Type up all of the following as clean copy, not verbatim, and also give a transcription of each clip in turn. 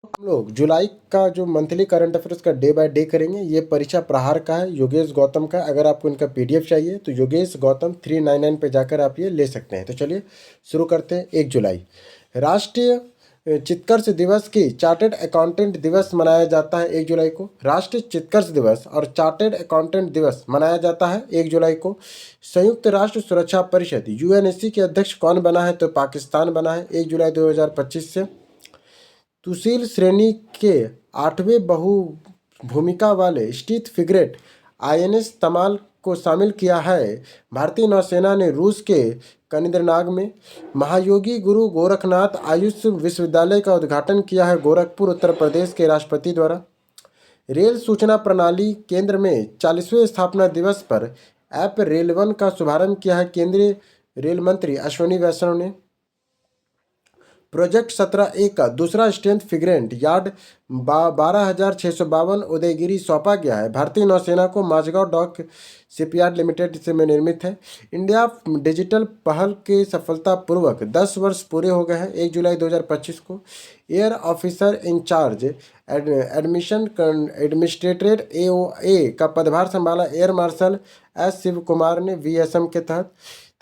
हम लोग जुलाई का जो मंथली करंट अफेयर्स का डे बाय डे करेंगे। ये परीक्षा प्रहार का है, योगेश गौतम का। अगर आपको इनका पीडीएफ चाहिए तो योगेश गौतम 399 पे जाकर आप ये ले सकते हैं। तो चलिए शुरू करते हैं। 1 जुलाई राष्ट्रीय चित्कर्ष दिवस की चार्टर्ड अकाउंटेंट दिवस मनाया जाता है 1 जुलाई को। राष्ट्रीय चित्कर्ष दिवस और चार्टर्ड अकाउंटेंट दिवस मनाया जाता है 1 जुलाई को। संयुक्त राष्ट्र सुरक्षा परिषद यूएनएससी के अध्यक्ष कौन बना है? तो पाकिस्तान बना है 1 जुलाई 2025 से। सुशील श्रेणी के 8वें बहु भूमिका वाले स्टीथ फ्रिगेट आईएनएस तमाल को शामिल किया है। भारतीय नौसेना ने रूस के कनिंद्रनाग में महायोगी गुरु गोरखनाथ आयुष विश्वविद्यालय का उद्घाटन किया है गोरखपुर उत्तर प्रदेश के राष्ट्रपति द्वारा। रेल सूचना प्रणाली केंद्र में 40वें स्थापना दिवस पर ऐप रेल 1 का शुभारंभ किया है केंद्रीय रेल मंत्री अश्विनी वैष्णव ने। प्रोजेक्ट 17A का दूसरा स्ट्रेंथ फिगरेंट यार्ड 12,652 उदयगिरी सौंपा गया है। भारतीय नौसेना को माझगांव डॉक शिपयार्ड लिमिटेड से में निर्मित है। इंडिया डिजिटल पहल के सफलतापूर्वक 10 वर्ष पूरे हो गए हैं 1 जुलाई 2025 को। Air officer in charge admission administrated AOA का पदभार संभाला air marshal S Shiv Kumar ने VSM के तहत।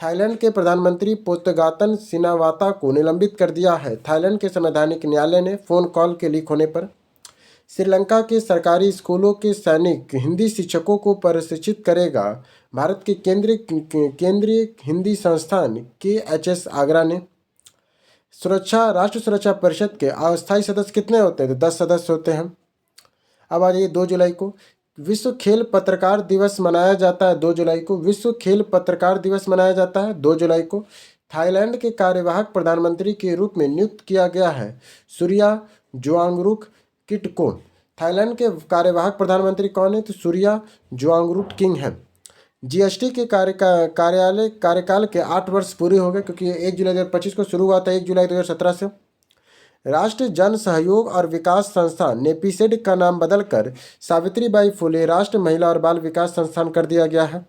थाईलैंड के प्रधानमंत्री पोतगातन सिनावाता को निलंबित कर दिया है थाईलैंड के संवैधानिक न्यायालय ने फोन कॉल के लीक होने पर। श्रीलंका के सरकारी स्कूलों के सैनिक हिंदी शिक्षकों को प्रशिक्षित करेगा भारत के केंद्रीय हिंदी संस्थान KHS आगरा ने। राष्ट्र सुरक्षा परिषद के अस्थायी सदस्य कितने होते हैं? तो 10 सदस्य होते हैं। अब आ जाइए 2 जुलाई को विश्व खेल पत्रकार दिवस मनाया जाता है 2 जुलाई को। विश्व खेल पत्रकार दिवस मनाया जाता है 2 जुलाई को। थाईलैंड के कार्यवाहक प्रधानमंत्री के रूप में नियुक्त किया गया है सूर्या जोंगरुक किटकोन। थाईलैंड के कार्यवाहक प्रधानमंत्री कौन है? तो सूर्या जोंगरुक किंग है। GST के कार्यकाल के 8 वर्ष पूरे हो गए क्योंकि 1 जुलाई 2025 को शुरू हुआ था 1 जुलाई 2017 से। राष्ट्रीय जन सहयोग और विकास संस्थान नेपीसेड का नाम बदलकर सावित्रीबाई फुले राष्ट्रीय महिला और बाल विकास संस्थान कर दिया गया है।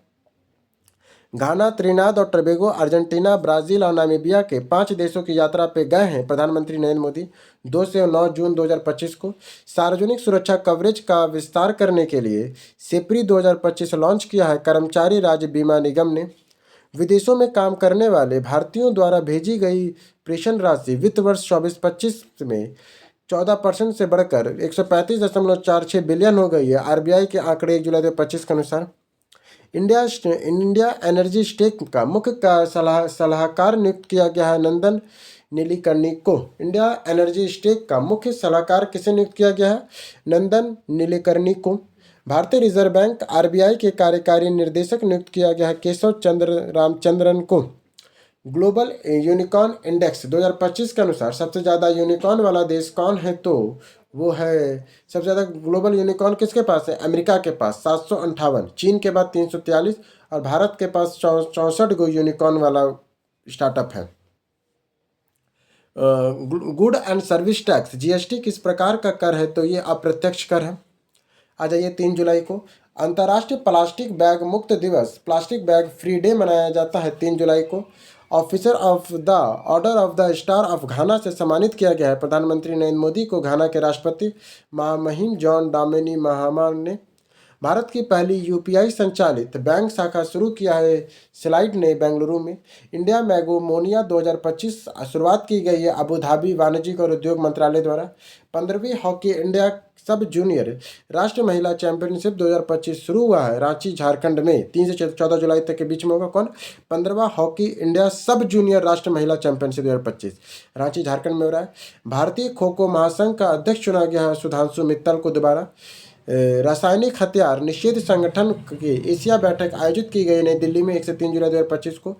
घाना, त्रिनाद और टोबैगो, अर्जेंटीना, ब्राज़ील और नामीबिया के 5 देशों की यात्रा पे गए हैं प्रधानमंत्री नरेंद्र मोदी 2 से 9 जून 2025 को। सार्वजनिक सुरक्षा कवरेज का विस्तार करने के लिए सेप्री 2025 लॉन्च किया है कर्मचारी राज्य बीमा निगम ने। विदेशों में काम करने वाले भारतीयों द्वारा भेजी गई प्रेषण राशि वित्त वर्ष 24-25 में 14% से बढ़कर 135.46 बिलियन हो गई है RBI के आंकड़े 1 जुलाई 2025 के अनुसार। इंडिया एनर्जी स्टेक का मुख्य सलाहकार नियुक्त किया गया है नंदन नीलेकर्णी को। इंडिया एनर्जी स्टेक का मुख्य सलाहकार किसे नियुक्त किया गया है? नंदन नीलेकर्णी को। भारतीय रिजर्व बैंक RBI के कार्यकारी निर्देशक नियुक्त किया गया है केशव चंद्र रामचंद्रन को। ग्लोबल यूनिकॉर्न इंडेक्स 2025 के अनुसार सबसे ज़्यादा यूनिकॉर्न वाला देश कौन है? तो वो है सबसे ज़्यादा ग्लोबल यूनिकॉर्न किसके पास है? अमेरिका के पास 758, चीन के बाद 343 और भारत के पास 64 गो यूनिकॉर्न वाला स्टार्टअप है। Good and service tax GST किस प्रकार का कर है? तो ये अप्रत्यक्ष कर है। आ जाइए 3 जुलाई को अंतर्राष्ट्रीय प्लास्टिक बैग मुक्त दिवस प्लास्टिक बैग फ्री डे मनाया जाता है 3 जुलाई को। Officer of the order of the star of घाना से सम्मानित किया गया है प्रधानमंत्री नरेंद्र मोदी को घाना के राष्ट्रपति महामहिम जॉन डामेनी महामा ने। भारत की पहली UPI संचालित बैंक शाखा शुरू किया है स्लाइड ने बेंगलुरु में। इंडिया मैगोमोनिया 2025 शुरुआत की गई है अबू धाबी वाणिज्यिक और उद्योग मंत्रालय द्वारा। 15वीं हॉकी इंडिया सब जूनियर राष्ट्रीय महिला चैंपियनशिप 2025 शुरू हुआ है रांची झारखंड में 3 से 14 जुलाई तक के बीच में होगा। कौन? 15वां हॉकी इंडिया सब जूनियर राष्ट्रीय महिला चैंपियनशिप 2025 रांची झारखंड में हो रहा है। भारतीय खो खो महासंघ का अध्यक्ष चुना गया है सुधांशु मित्तल को दोबारा। रासायनिक हथियार निषेध संगठन की एशिया बैठक आयोजित की गई नई दिल्ली में 1 से 3 जुलाई 2025 को।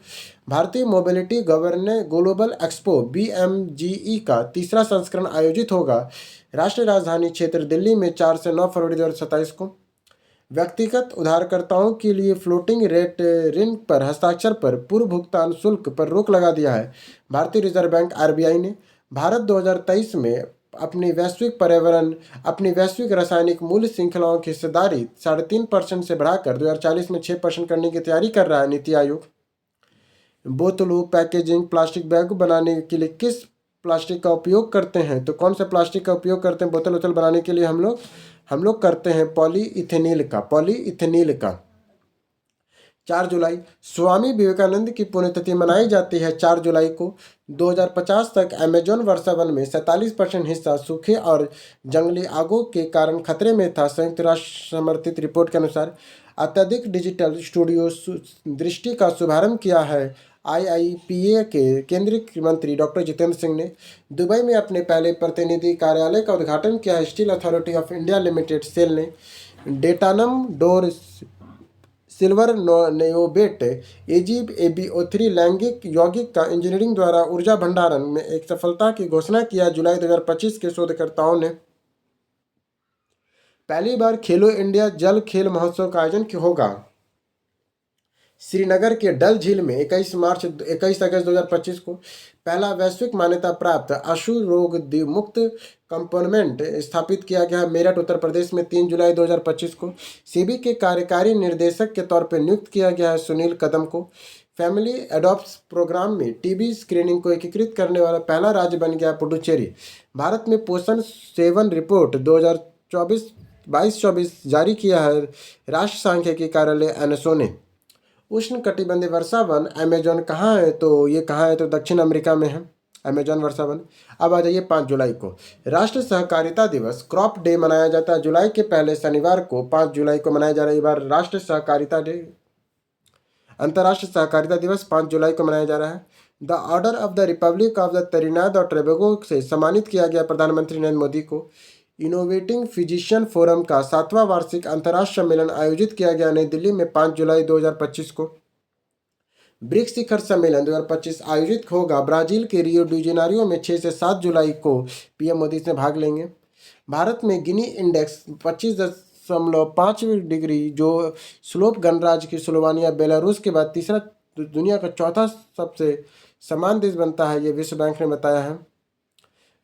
भारतीय mobility governor global expo BMGE का 3रा संस्करण आयोजित होगा राष्ट्रीय राजधानी क्षेत्र दिल्ली में 4 से 9 फरवरी 2027 को। व्यक्तिगत उधारकर्ताओं के लिए फ्लोटिंग रेट ऋण पर हस्ताक्षर पर पूर्व भुगतान शुल्क पर रोक लगा दिया है भारतीय रिजर्व बैंक RBI ने। भारत 2023 में अपनी वैश्विक रासायनिक मूल्य श्रृंखलाओं की हिस्सेदारी 3.5% से बढ़ाकर 2040 में 6% करने की तैयारी कर रहा है नीति आयोग। बोतलों, पैकेजिंग, प्लास्टिक बैग बनाने के लिए किस प्लास्टिक का उपयोग करते हैं, तो कौन सा प्लास्टिक का उपयोग करते हैं बोतल वोतल बनाने के लिए हम लोग करते हैं पॉलीइथेनिल का। 4 जुलाई स्वामी विवेकानंद की पुण्यतिथि मनाई जाती है 4 जुलाई को। 2050 तक अमेजोन वर्षावन में 47% हिस्सा सूखे और जंगली आगों के कारण खतरे में था, संयुक्त राष्ट्र समर्थित रिपोर्ट के अनुसार। अत्यधिक डिजिटल स्टूडियो दृष्टि का शुभारंभ किया है आईआईपीए के केंद्रीय मंत्री डॉक्टर जितेंद्र सिंह ने। दुबई में अपने पहले प्रतिनिधि कार्यालय का उद्घाटन किया है Steel Authority of India Limited SAIL ने। डेटानम डोर सिल्वर नेओबेट एजीब एबीओ3 लैंगिक यौगिक का इंजीनियरिंग द्वारा ऊर्जा भंडारण में एक सफलता की घोषणा किया। जुलाई 2025 के शोधकर्ताओं ने पहली बार खेलो इंडिया जल खेल महोत्सव का आयोजन होगा श्रीनगर के डल झील में 21 अगस्त 2025 को। पहला वैश्विक मान्यता प्राप्त आशु रोग मुक्त कंपोनेंट स्थापित किया गया मेरठ उत्तर प्रदेश में 3 जुलाई 2025 को। सीबी के कार्यकारी निर्देशक के तौर पर नियुक्त किया गया है सुनील कदम को। फैमिली एडॉप्ट्स प्रोग्राम में टीबी स्क्रीनिंग को एकीकृत करने वाला पहला राज्य बन गया पुडुचेरी। भारत में पोषण सेवन रिपोर्ट 2024 जारी किया है राष्ट्रीय सांख्यिकी कार्यालय एनएसओ ने। उष्ण कटिबंधीय वर्षा वन अमेजोन कहाँ है, तो ये कहाँ है, तो दक्षिण अमेरिका में है अमेजोन वर्षा वन। अब आ जाइए 5 जुलाई को राष्ट्रीय सहकारिता दिवस क्रॉप डे मनाया जाता है। जुलाई के पहले शनिवार को 5 जुलाई को मनाया जा रहा है। बार राष्ट्रीय सहकारिता डे अंतर्राष्ट्रीय सहकारिता दिवस 5 जुलाई को मनाया जा रहा है। The order of the Republic of the त्रिनाद और टोबैगो से सम्मानित किया गया प्रधानमंत्री नरेंद्र मोदी को। इनोवेटिंग फिजिशियन फोरम का 7वां वार्षिक अंतर्राष्ट्रीय सम्मेलन आयोजित किया गया नई दिल्ली में 5 जुलाई 2025 को। ब्रिक्स शिखर सम्मेलन 2025 आयोजित होगा ब्राजील के रियो डी जेनेरियो में 6 से 7 जुलाई को। पीएम मोदी इसमें भाग लेंगे। भारत में गिनी इंडेक्स 25.5 डिग्री जो स्लोप गणराज्य की स्लोवानिया बेलारूस के बाद तीसरा दुनिया का चौथा सबसे समान देश बनता है, ये विश्व बैंक ने बताया है।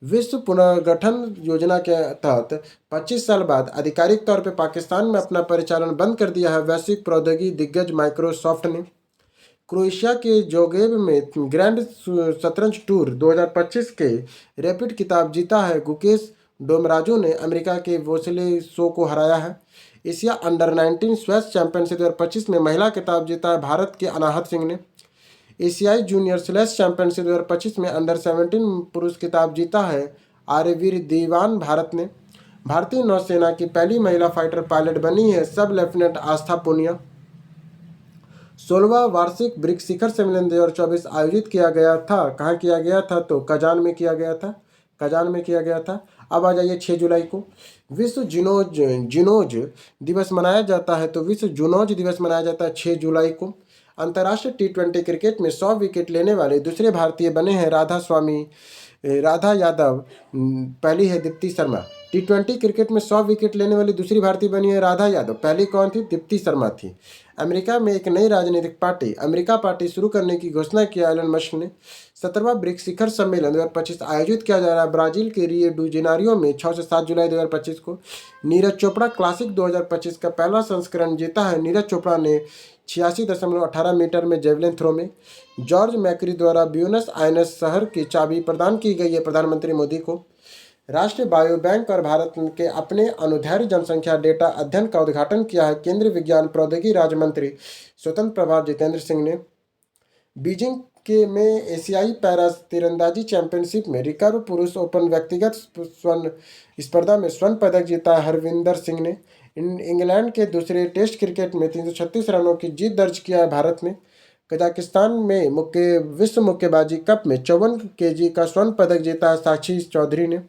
विश्व पुनर्गठन योजना के तहत 25 साल बाद आधिकारिक तौर पर पाकिस्तान में अपना परिचालन बंद कर दिया है वैश्विक प्रौद्योगिकी दिग्गज माइक्रोसॉफ्ट ने। क्रोएशिया के जोग्रेब में ग्रैंड शतरंज टूर 2025 के रैपिड खिताब जीता है गुकेश डोमराजू ने अमेरिका के वोसिले शो को हराया है। एशिया अंडर 19 स्क्वैश चैंपियनशिप 2025 में महिला खिताब जीता है भारत के अनाहत सिंह ने। एशियाई जूनियर स्लैश चैंपियनशिप 2025 में अंडर 17 पुरुष खिताब जीता है आर्यवीर दीवान भारत ने। भारतीय नौसेना की पहली महिला फाइटर पायलट बनी है सब लेफ्टिनेंट आस्था पूनिया। 16वां वार्षिक ब्रिक्स शिखर सम्मेलन 2024 आयोजित किया गया था। कहाँ किया गया था, तो कजान में किया गया था। अब आ जाइए 6 जुलाई को विश्व जूनोज दिवस मनाया जाता है, तो विश्व जूनोज दिवस मनाया जाता है 6 जुलाई को। अंतर्राष्ट्रीय T20 क्रिकेट में 100 विकेट लेने वाले दूसरे भारतीय बने हैं राधा यादव, पहली है दीप्ति शर्मा। T20 क्रिकेट में 100 विकेट लेने वाली दूसरी भारतीय बनी है राधा यादव, पहली कौन थी, दीप्ति शर्मा थी। अमेरिका में एक नई राजनीतिक पार्टी अमेरिका पार्टी शुरू करने की घोषणा की एलन मस्क ने। 17वां ब्रिक्स शिखर सम्मेलन 2025 आयोजित किया जा रहा है ब्राजील के रियो डी जेनेरियो में 6 से 7 जुलाई 2025 को। नीरज चोपड़ा क्लासिक 2025 का पहला संस्करण जीता है। नीरज चोपड़ा ने 86.18 मीटर में जेवलिन थ्रो में। जॉर्ज मैक्री द्वारा ब्यूनस आयर्स शहर की चाबी प्रदान की गई है प्रधानमंत्री मोदी को। राष्ट्रीय बायो बैंक और भारत के अपने अनुदैर्ध्य जनसंख्या डेटा अध्ययन का उद्घाटन किया है केंद्रीय विज्ञान प्रौद्योगिकी राज्य मंत्री स्वतंत्र प्रभार जितेंद्र सिंह ने। बीजिंग में एशियाई पैरा तीरंदाजी चैंपियनशिप में रिकर्व पुरुष ओपन व्यक्तिगत स्वर्ण स्पर्धा में स्वर्ण पदक जीता हरविंदर सिंह ने। इंग्लैंड के दूसरे टेस्ट क्रिकेट में 336 रनों की जीत दर्ज किया है भारत ने। कजाकिस्तान में विश्व मुक्केबाजी कप में 54 kg का स्वर्ण पदक जीता है साक्षी चौधरी ने।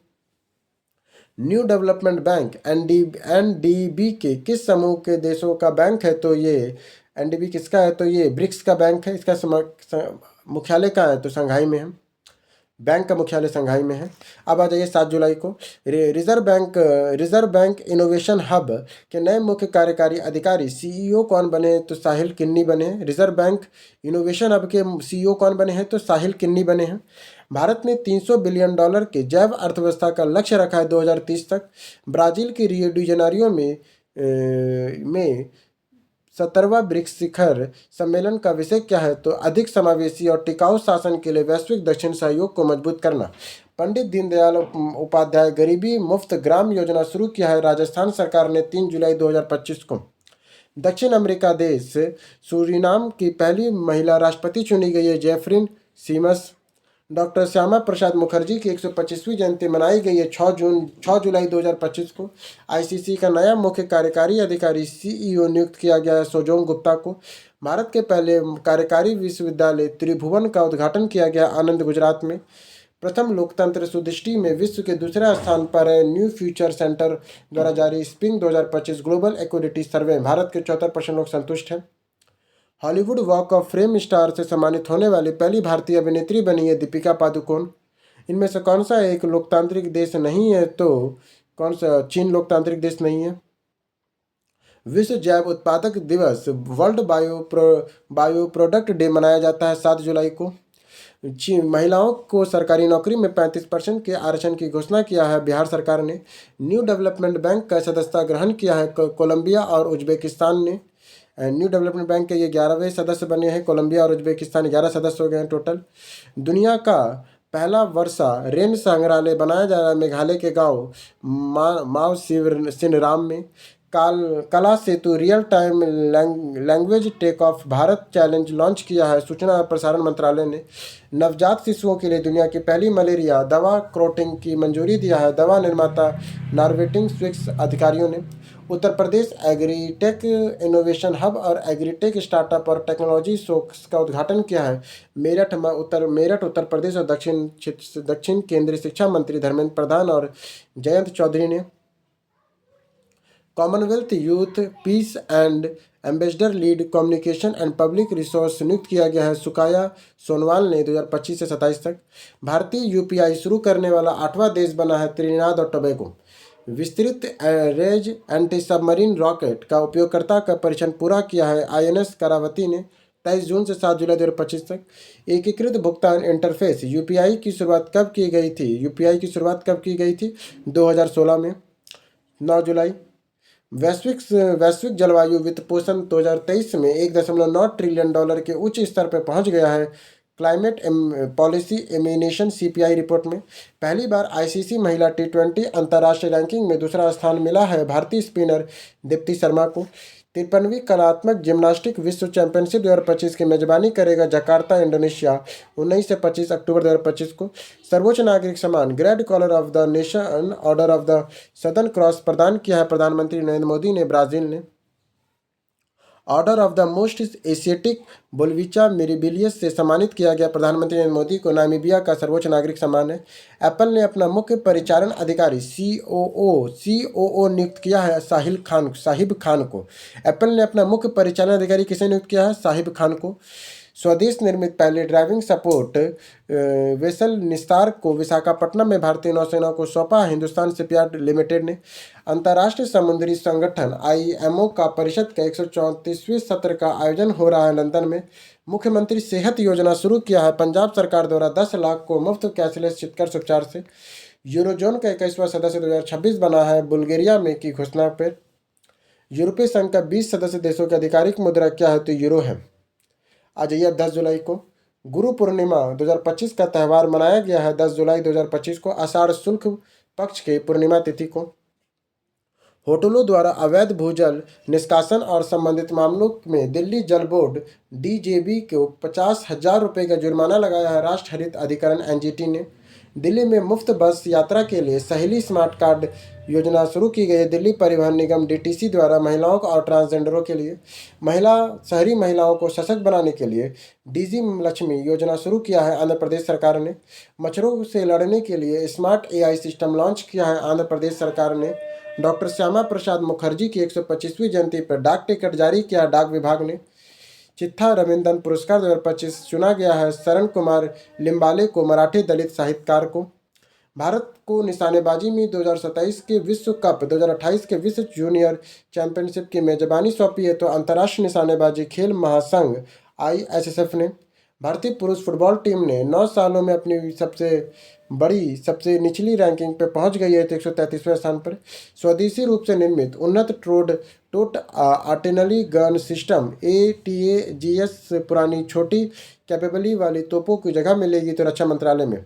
न्यू डेवलपमेंट बैंक एनडीबी के किस समूह के देशों का बैंक है, तो ये एनडीबी किसका है, तो ये ब्रिक्स का बैंक है। इसका मुख्यालय कहाँ है, तो शंघाई में है। बैंक का मुख्यालय शंघाई में है। अब आ जाइए 7 जुलाई को रिजर्व बैंक इनोवेशन हब के नए मुख्य कार्यकारी अधिकारी सीईओ कौन बने, तो साहिल किन्नी बने हैं। रिजर्व बैंक इनोवेशन हब के सीईओ कौन बने हैं, तो साहिल किन्नी बने हैं। भारत ने $300 बिलियन के जैव अर्थव्यवस्था का लक्ष्य रखा है 2030 तक। ब्राजील के रियो डी जेनेरियो में 17वां ब्रिक्स शिखर सम्मेलन का विषय क्या है, तो अधिक समावेशी और टिकाऊ शासन के लिए वैश्विक दक्षिण सहयोग को मजबूत करना। पंडित दीनदयाल उपाध्याय गरीबी मुफ्त ग्राम योजना शुरू किया है राजस्थान सरकार ने 3 जुलाई 2025 को। दक्षिण अमेरिका देश सूरीनाम की पहली महिला राष्ट्रपति चुनी गई है जेफरिन सीमस। डॉक्टर श्यामा प्रसाद मुखर्जी की 125वीं जयंती मनाई गई है 6 जुलाई 2025 को। आईसीसी का नया मुख्य कार्यकारी अधिकारी सीईओ नियुक्त किया गया है सोजोंग गुप्ता को। भारत के पहले कार्यकारी विश्वविद्यालय त्रिभुवन का उद्घाटन किया गया आनंद गुजरात में। प्रथम लोकतंत्र सुदृष्टि में विश्व के दूसरे स्थान पर है न्यू फ्यूचर सेंटर द्वारा जारी स्प्रिंग 2025 ग्लोबल इक्विटी सर्वे। भारत के 74% लोग संतुष्ट हैं। Hollywood walk of fame star से सम्मानित होने वाली पहली भारतीय अभिनेत्री बनी है दीपिका पादुकोण। इनमें से कौन सा एक लोकतांत्रिक देश नहीं है? तो कौन सा? चीन लोकतांत्रिक देश नहीं है। विश्व जैव उत्पादक दिवस वर्ल्ड बायो प्रोडक्ट डे मनाया जाता है 7 जुलाई को। महिलाओं को सरकारी नौकरी में 35% के आरक्षण की घोषणा किया है बिहार सरकार ने। न्यू डेवलपमेंट बैंक का सदस्यता ग्रहण किया है कोलंबिया और उज्बेकिस्तान ने। न्यू डेवलपमेंट बैंक के ये 11वें सदस्य बने हैं। कोलंबिया और उज्बेकिस्तान 11 सदस्य हो गए हैं टोटल। दुनिया का पहला वर्षा रेन संग्रहालय बनाया जा रहा है मेघालय के गांव माव सिनराम में। Kala Setu real time language tech of Bharat challenge launch किया है सूचना और प्रसारण मंत्रालय ने। नवजात शिशुओं के लिए दुनिया की पहली मलेरिया दवा क्रोटिंग की मंजूरी दिया है दवा निर्माता नॉर्वेटिंग स्विक्स अधिकारियों ने। Uttar Pradesh agritech innovation hub और एग्रीटेक स्टार्टअप और टेक्नोलॉजी शोक्स का उद्घाटन किया है मेरठ उत्तर प्रदेश और दक्षिण केंद्रीय शिक्षा मंत्री धर्मेंद्र प्रधान और जयंत चौधरी ने। Commonwealth youth piece and ambassador lead communication and public resource नियुक्त किया गया है सुकाया सोनवाल ने 2025 से 27 तक। भारतीय यूपीआई शुरू करने वाला 8वां देश बना है त्रिनिदाद और टोबैगो। विस्तृत रेंज एंटी सबमरीन रॉकेट का उपयोगकर्ता का परीक्षण पूरा किया है आईएनएस करावती ने 23 जून से 7 जुलाई 2025 तक। एकीकृत भुगतान इंटरफेस यूपीआई की शुरुआत कब की गई थी? यूपीआई की शुरुआत कब की गई थी? 2016 में 9 जुलाई। वैश्विक जलवायु वित्त पोषण 2023 में $1.9 ट्रिलियन के उच्च स्तर पर पहुंच गया है क्लाइमेट पॉलिसी एमिनेशन सीपीआई रिपोर्ट में। पहली बार आईसीसी महिला टी20 अंतर्राष्ट्रीय रैंकिंग में दूसरा स्थान मिला है भारतीय स्पिनर दीप्ति शर्मा को। 53वीं कलात्मक जिम्नास्टिक विश्व चैंपियनशिप 2025 की मेजबानी करेगा जकार्ता इंडोनेशिया 19 से 25 अक्टूबर 2025 को। सर्वोच्च नागरिक सम्मान great collar of the nation order of the southern cross प्रदान किया है प्रधानमंत्री नरेंद्र मोदी ने ब्राजील ने। Order of the most asiatic बोल्विचा मिरेबिलियस से सम्मानित किया गया प्रधानमंत्री नरेंद्र मोदी को। नामीबिया का सर्वोच्च नागरिक सम्मान है। एप्पल ने अपना मुख्य परिचालन अधिकारी सीओओ नियुक्त किया है साहिब खान को। एप्पल ने अपना मुख्य परिचालन अधिकारी किसे नियुक्त किया है? साहिब खान को। स्वदेश निर्मित पहले ड्राइविंग सपोर्ट वेसल निस्तार को विशाखापट्टनम में भारतीय नौसेना को सौंपा हिंदुस्तान शिपयार्ड लिमिटेड ने। अंतर्राष्ट्रीय समुद्री संगठन आईएमओ का परिषद का 134वें सत्र का आयोजन हो रहा है लंदन में। मुख्यमंत्री सेहत योजना शुरू किया है पंजाब सरकार द्वारा 10 लाख को मुफ्त कैशलेस चिकित्सा उपचार से। यूरोजोन का 21वां सदस्य 2026 बना है बुल्गारिया में की घोषणा पर। यूरोपीय संघ का 20 सदस्य देशों की आधिकारिक मुद्रा क्या है? तो यूरो है। आज यह 10 जुलाई को गुरु पूर्णिमा 2025 का त्यौहार मनाया गया है 10 जुलाई 2025 को आषाढ़ शुक्ल पक्ष के पूर्णिमा तिथि को। होटलों द्वारा अवैध भूजल निष्कासन और संबंधित मामलों में दिल्ली जल बोर्ड डीजेबी को 50,000 रुपये का जुर्माना लगाया है राष्ट्रीय हरित अधिकरण एनजीटी ने। दिल्ली में मुफ्त बस यात्रा के लिए सहेली स्मार्ट कार्ड योजना शुरू की गई है दिल्ली परिवहन निगम डीटीसी द्वारा महिलाओं और ट्रांसजेंडरों के लिए। शहरी महिलाओं को सशक्त बनाने के लिए डीजी लक्ष्मी योजना शुरू किया है आंध्र प्रदेश सरकार ने। मच्छरों से लड़ने के लिए स्मार्ट एआई सिस्टम लॉन्च किया है आंध्र प्रदेश सरकार ने। डॉक्टर श्यामा प्रसाद मुखर्जी की 125वीं जयंती पर डाक टिकट जारी किया डाक विभाग ने। चित्था रविंदन पुरस्कार 2025 चुना गया है शरण कुमार लिम्बाले को मराठी दलित साहित्यकार को। भारत को निशानेबाजी में 2027 के विश्व कप 2028 के विश्व जूनियर चैंपियनशिप की मेजबानी सौंपी है तो अंतर्राष्ट्रीय निशानेबाजी खेल महासंघ आईएसएसएफ ने। भारतीय पुरुष फुटबॉल टीम ने 9 सालों में अपनी सबसे निचली रैंकिंग पर पहुंच गई है तो 133वें स्थान पर। स्वदेशी रूप से निर्मित उन्नत टोट आर्टिलरी गन सिस्टम ATAGS पुरानी छोटी कैपेबली वाली तोपों की जगह मिलेगी तो रक्षा मंत्रालय में।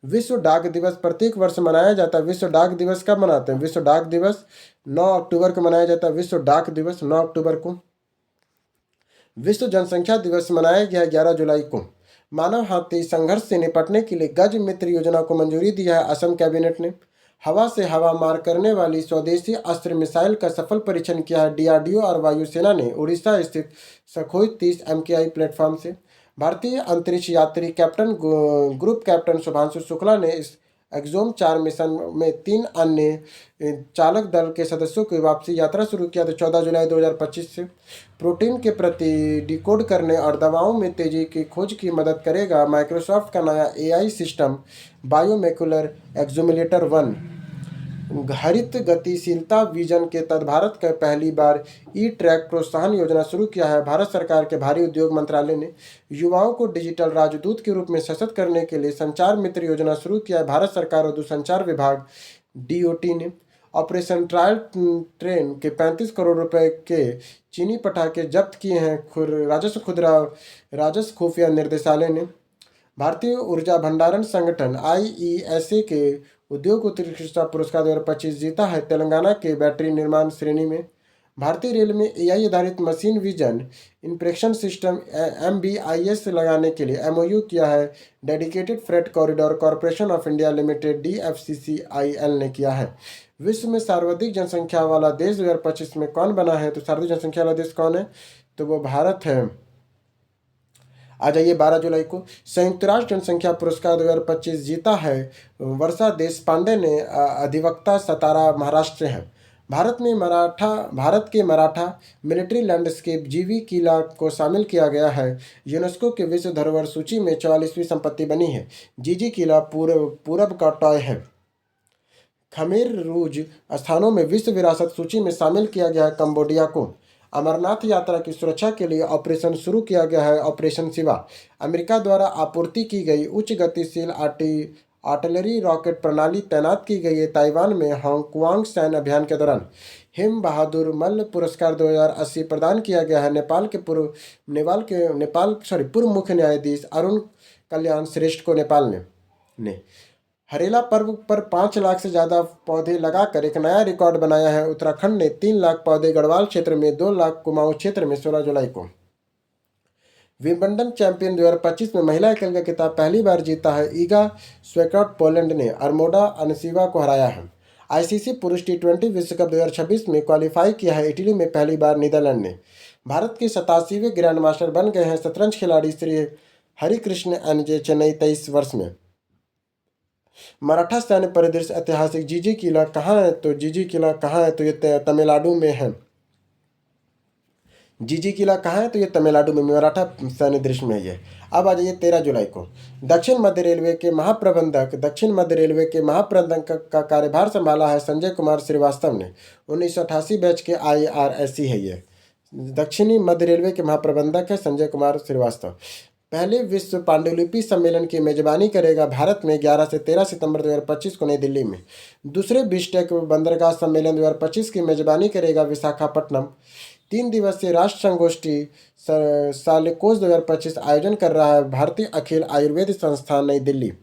विश्व डाक दिवस प्रत्येक वर्ष मनाया जाता है। विश्व डाक दिवस कब मनाते हैं? विश्व डाक दिवस 9 अक्टूबर को मनाया जाता है। विश्व डाक दिवस 9 अक्टूबर को। विश्व जनसंख्या दिवस मनाया गया 11 जुलाई को। मानव हाथी संघर्ष से निपटने के लिए गज मित्र योजना को मंजूरी दिया है असम कैबिनेट ने। हवा से हवा मार करने वाली स्वदेशी अस्त्र मिसाइल का सफल परीक्षण किया है डीआरडीओ और वायुसेना ने उड़ीसा स्थित सखोई 30 MKI प्लेटफॉर्म से। भारतीय अंतरिक्ष यात्री captain group captain Shubhanshu Shukla ने इस एक्सोम 4 मिशन में 3 अन्य चालक दल के सदस्यों की वापसी यात्रा शुरू किया था 14 जुलाई 2025 से। प्रोटीन के प्रति डिकोड करने और दवाओं में तेजी की खोज की मदद करेगा माइक्रोसॉफ्ट का नया AI सिस्टम बायोमोलेकुलर एक्सोमिलेटर 1। हरित गतिशीलता विजन के तहत भारत का पहली बार ई-ट्रैक प्रोत्साहन योजना शुरू किया है। भारत सरकार के भारी उद्योग मंत्रालय ने युवाओं को डिजिटल राजदूत के रूप में सशक्त करने के लिए संचार मित्र योजना शुरू किया है। भारत सरकार और दूरसंचार विभाग DOT ने ऑपरेशन ट्रायल ट्रेन के 35 करोड़ रुपए के चीनी पटाखे जब्त किए हैं राजस्व खुफिया निर्देशालय ने। भारतीय ऊर्जा भंडारण संगठन IESA के उद्योग उत्कृष्टता पुरस्कार 2025 जीता है तेलंगाना के बैटरी निर्माण श्रेणी में। भारतीय रेल में AI आधारित machine vision inspection system MBIS लगाने के लिए MOU किया है dedicated freight corridor corporation of India limited DFCCIL ने किया है। विश्व में सर्वाधिक जनसंख्या वाला देश 2025 में कौन बना है? तो सर्वाधिक जनसंख्या वाला देश कौन है? तो वो भारत है। आ जाइए 12 जुलाई को संयुक्त राष्ट्र जनसंख्या पुरस्कार 2025 जीता है वर्षा देश पांडे ने। अधिवक्ता सतारा महाराष्ट्र से है। भारत के मराठा मिलिट्री लैंडस्केप जीवी किला को शामिल किया गया है। यूनेस्को के विश्व धरोहर सूची में 44वीं संपत्ति बनी है। जीजी किला पूरब का टॉय है। खमेर रूज स्थानों में विश्व विरासत सूची में शामिल किया गया है कंबोडिया को। अमरनाथ यात्रा की सुरक्षा के लिए ऑपरेशन शुरू किया गया है ऑपरेशन शिवा। अमेरिका द्वारा आपूर्ति की गई उच्च गतिशील आर्टिलरी रॉकेट प्रणाली तैनात की गई है ताइवान में होंगक्वांग सैन्य अभियान के दौरान। हिम बहादुर मल्ल पुरस्कार 2080 प्रदान किया गया है पूर्व मुख्य न्यायाधीश अरुण कल्याण श्रेष्ठ को नेपाल ने। हरेला पर्व पर 5 लाख से ज़्यादा पौधे लगाकर एक नया रिकॉर्ड बनाया है उत्तराखंड ने। 3 लाख पौधे गढ़वाल क्षेत्र में, 2 लाख कुमाऊं क्षेत्र में 16 जुलाई को। विंबलडन चैंपियन 2025 में महिला एकल का खिताब पहली बार जीता है ईगा स्विएटेक। पोलैंड ने अरमोडा अनसीवा को हराया है। ICC पुरुष T20 विश्व कप 2026 में क्वालिफाई किया है इटली में पहली बार नीदरलैंड ने। भारत के 87वें ग्रैंड मास्टर बन गए हैं शतरंज खिलाड़ी श्री हरिकृष्ण NJ चेन्नई 23 वर्ष में। मराठा सैन्य परिदृश्य ऐतिहासिक जीजी किला कहाँ है? तो जीजी किला कहाँ है? तो ये तमिलनाडु में है। जीजी किला कहाँ है? तो ये तमिलनाडु में मराठा सैन्य दृश्य में है। अब आ जाइए 13 जुलाई को दक्षिण मध्य रेलवे के महाप्रबंधक का कार्यभार संभाला है संजय कुमार श्रीवास्तव ने। 1988 बैच के IRSC है ये। दक्षिणी मध्य रेलवे के महाप्रबंधक है संजय कुमार श्रीवास्तव। पहले विश्व पांडुलिपि सम्मेलन की मेजबानी करेगा भारत में 11 से 13 सितंबर 2025 को नई दिल्ली में। दूसरे बिश्केक बंदरगाह सम्मेलन 2025 की मेजबानी करेगा विशाखापट्टनम। 3 दिवसीय राष्ट्र संगोष्ठी सालिकोस 2025 आयोजन कर रहा है भारतीय अखिल आयुर्वेद संस्थान नई दिल्ली।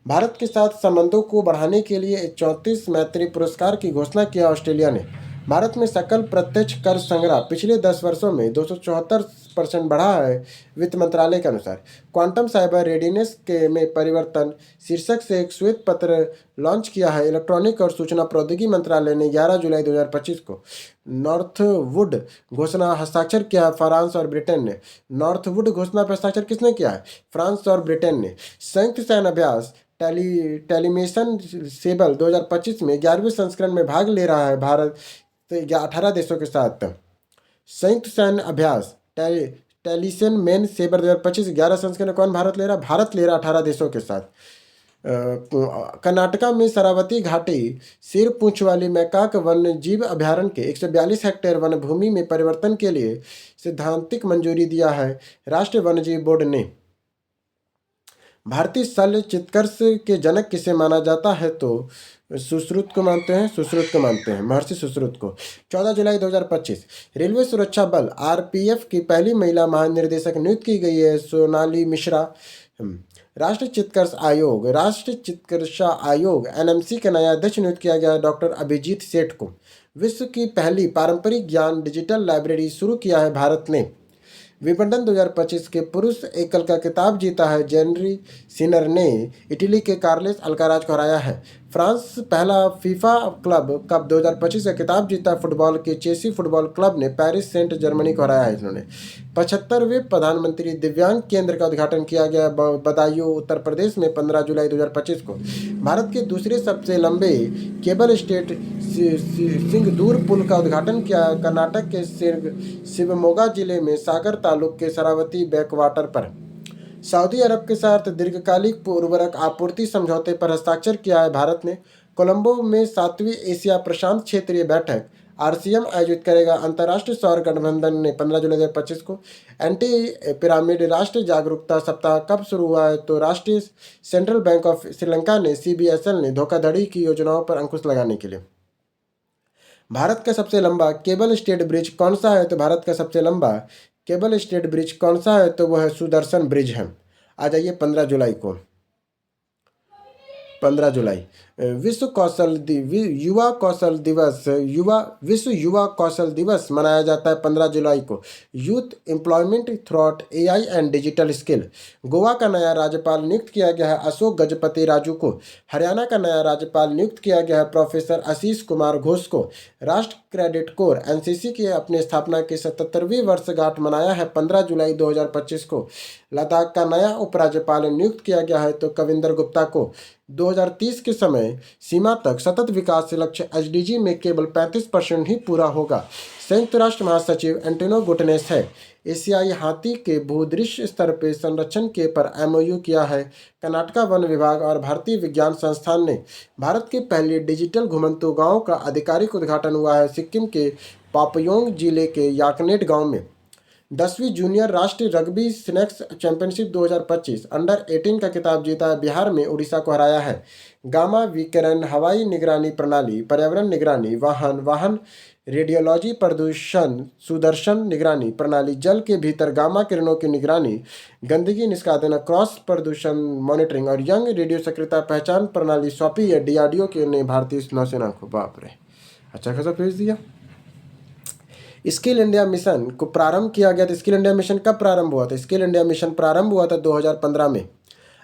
भारत के साथ संबंधों को बढ़ाने के लिए 34 मैत्री पुरस्कार की घोषणा किया ऑस्ट्रेलिया ने। भारत में सकल प्रत्यक्ष कर संग्रह पिछले 10 वर्षों में 274% बढ़ा है वित्त मंत्रालय के अनुसार। क्वांटम साइबर रेडीनेस में परिवर्तन शीर्षक से एक श्वेत पत्र लॉन्च किया है इलेक्ट्रॉनिक और सूचना प्रौद्योगिकी मंत्रालय ने 11 जुलाई 2025 को। नॉर्थवुड घोषणा हस्ताक्षर किया फ्रांस और ब्रिटेन ने। नॉर्थवुड घोषणा पर हस्ताक्षर किसने किया है? फ्रांस और ब्रिटेन ने। संयुक्त सैन्य अभ्यास टेलीमेशन सेबल 2025 में 11वें संस्करण में भाग ले रहा है भारत 18 देशों के साथ। संयुक्त सैन्य अभ्यास टेलीसन मेन सेबर 2025 11 संस्करण में कौन भारत ले रहा? भारत ले रहा 18 देशों के साथ। कर्नाटका में शरावती घाटी सिर पूंछ वाली मैकाक वन्य जीव अभ्यारण्य के 142 हेक्टेयर वन भूमि में परिवर्तन के लिए सैद्धांतिक मंजूरी दिया है राष्ट्रीय वन्यजीव बोर्ड ने। भारतीय शल्य चित्कर्ष के जनक किसे माना जाता है? तो सुश्रुत को मानते हैं महर्षि सुश्रुत को। 14 जुलाई 2025 रेलवे सुरक्षा बल RPF की पहली महिला महानिर्देशक नियुक्त की गई है सोनाली मिश्रा। राष्ट्रीय चिकित्सा आयोग एनएमसी के नया अध्यक्ष नियुक्त किया गया डॉक्टर अभिजीत सेठ को। विश्व की पहली पारंपरिक ज्ञान डिजिटल लाइब्रेरी शुरू किया है भारत ने। विंबलडन 2025 के पुरुष एकल का खिताब जीता है जेनरी सिनर ने। इटली के कार्लेस अल्काराज को हराया है। फ्रांस पहला फीफा क्लब कप 2025 का खिताब जीता। फुटबॉल के चेल्सी फुटबॉल क्लब ने पेरिस सेंट जर्मनी को हराया है। इन्होंने 75वें प्रधानमंत्री दिव्यांग केंद्र का उद्घाटन किया गया बदायूं उत्तर प्रदेश में 15 जुलाई 2025 को। भारत के दूसरे सबसे लंबे केबल स्टेट सिंगदूर पुल का उद्घाटन किया कर्नाटक के शिवमोगा जिले में सागर तालुक के शरावती बैकवाटर पर। सऊदी अरब के साथ दीर्घकालिक उर्वरक आपूर्ति समझौते पर हस्ताक्षर किया है भारत ने। कोलंबो में 7वीं एशिया प्रशांत क्षेत्रीय बैठक आरसीएम आयोजित करेगा। अंतर्राष्ट्रीय सौर गठबंधन ने 15 जुलाई 2025 को एंटी पिरामिड राष्ट्रीय जागरूकता सप्ताह कब शुरू हुआ है तो राष्ट्रीय सेंट्रल बैंक ऑफ श्रीलंका ने सीबीएसएल ने धोखाधड़ी की योजनाओं पर अंकुश लगाने के लिए। भारत का सबसे लंबा केबल स्टेट ब्रिज कौन सा है तो भारत का सबसे लंबा केबल स्टेट ब्रिज कौन सा है तो वह सुदर्शन ब्रिज है। आ जाइए 15 जुलाई को। 15 जुलाई विश्व युवा कौशल दिवस मनाया जाता है 15 जुलाई को। Youth employment throat AI and digital skill. Goa का नया राज्यपाल नियुक्त किया गया है अशोक गजपति राजू को। हरियाणा का नया राज्यपाल नियुक्त किया गया है प्रोफेसर आशीष कुमार घोष को। राष्ट्र क्रेडिट कोर एनसीसी की अपनी स्थापना की 77वीं वर्षगांठ मनाया है 15 जुलाई 2025 को। लद्दाख का नया उपराज्यपाल नियुक्त किया गया है तो कविंदर गुप्ता को। 2030 के समय सीमा तक सतत विकास लक्ष्य एसडीजी में केवल 35% ही पूरा होगा। संयुक्त राष्ट्र महासचिव एंटोनियो गुटेरेस है। एशियाई हाथी के भूदृश्य स्तर पर संरक्षण के पर एमओयू किया है कर्नाटक वन विभाग और भारतीय विज्ञान संस्थान ने। भारत के पहले डिजिटल घुमंतू गांव का आधिकारिक उद्घाटन हुआ है सिक्किम के पापयोंग जिले के याकनेट गांव में। 10वीं जूनियर राष्ट्रीय रग्बी स्नेक्स चैंपियनशिप 2025 अंडर 18 का खिताब जीता है बिहार में उड़ीसा को हराया है। गामा विकिरण हवाई निगरानी प्रणाली पर्यावरण निगरानी वाहन रेडियोलॉजी प्रदूषण सुदर्शन निगरानी प्रणाली जल के भीतर गामा किरणों की निगरानी गंदगी निष्कासन क्रॉस प्रदूषण मॉनिटरिंग और यंग रेडियो सक्रियता पहचान प्रणाली सौंपी है डीआरडीओ के ने भारतीय नौसेना को। बाप रे, अच्छा खासा भेज दिया। स्किल इंडिया मिशन को प्रारंभ किया गया था। स्किल इंडिया मिशन कब प्रारंभ हुआ था? स्किल इंडिया मिशन प्रारंभ हुआ था 2015 में।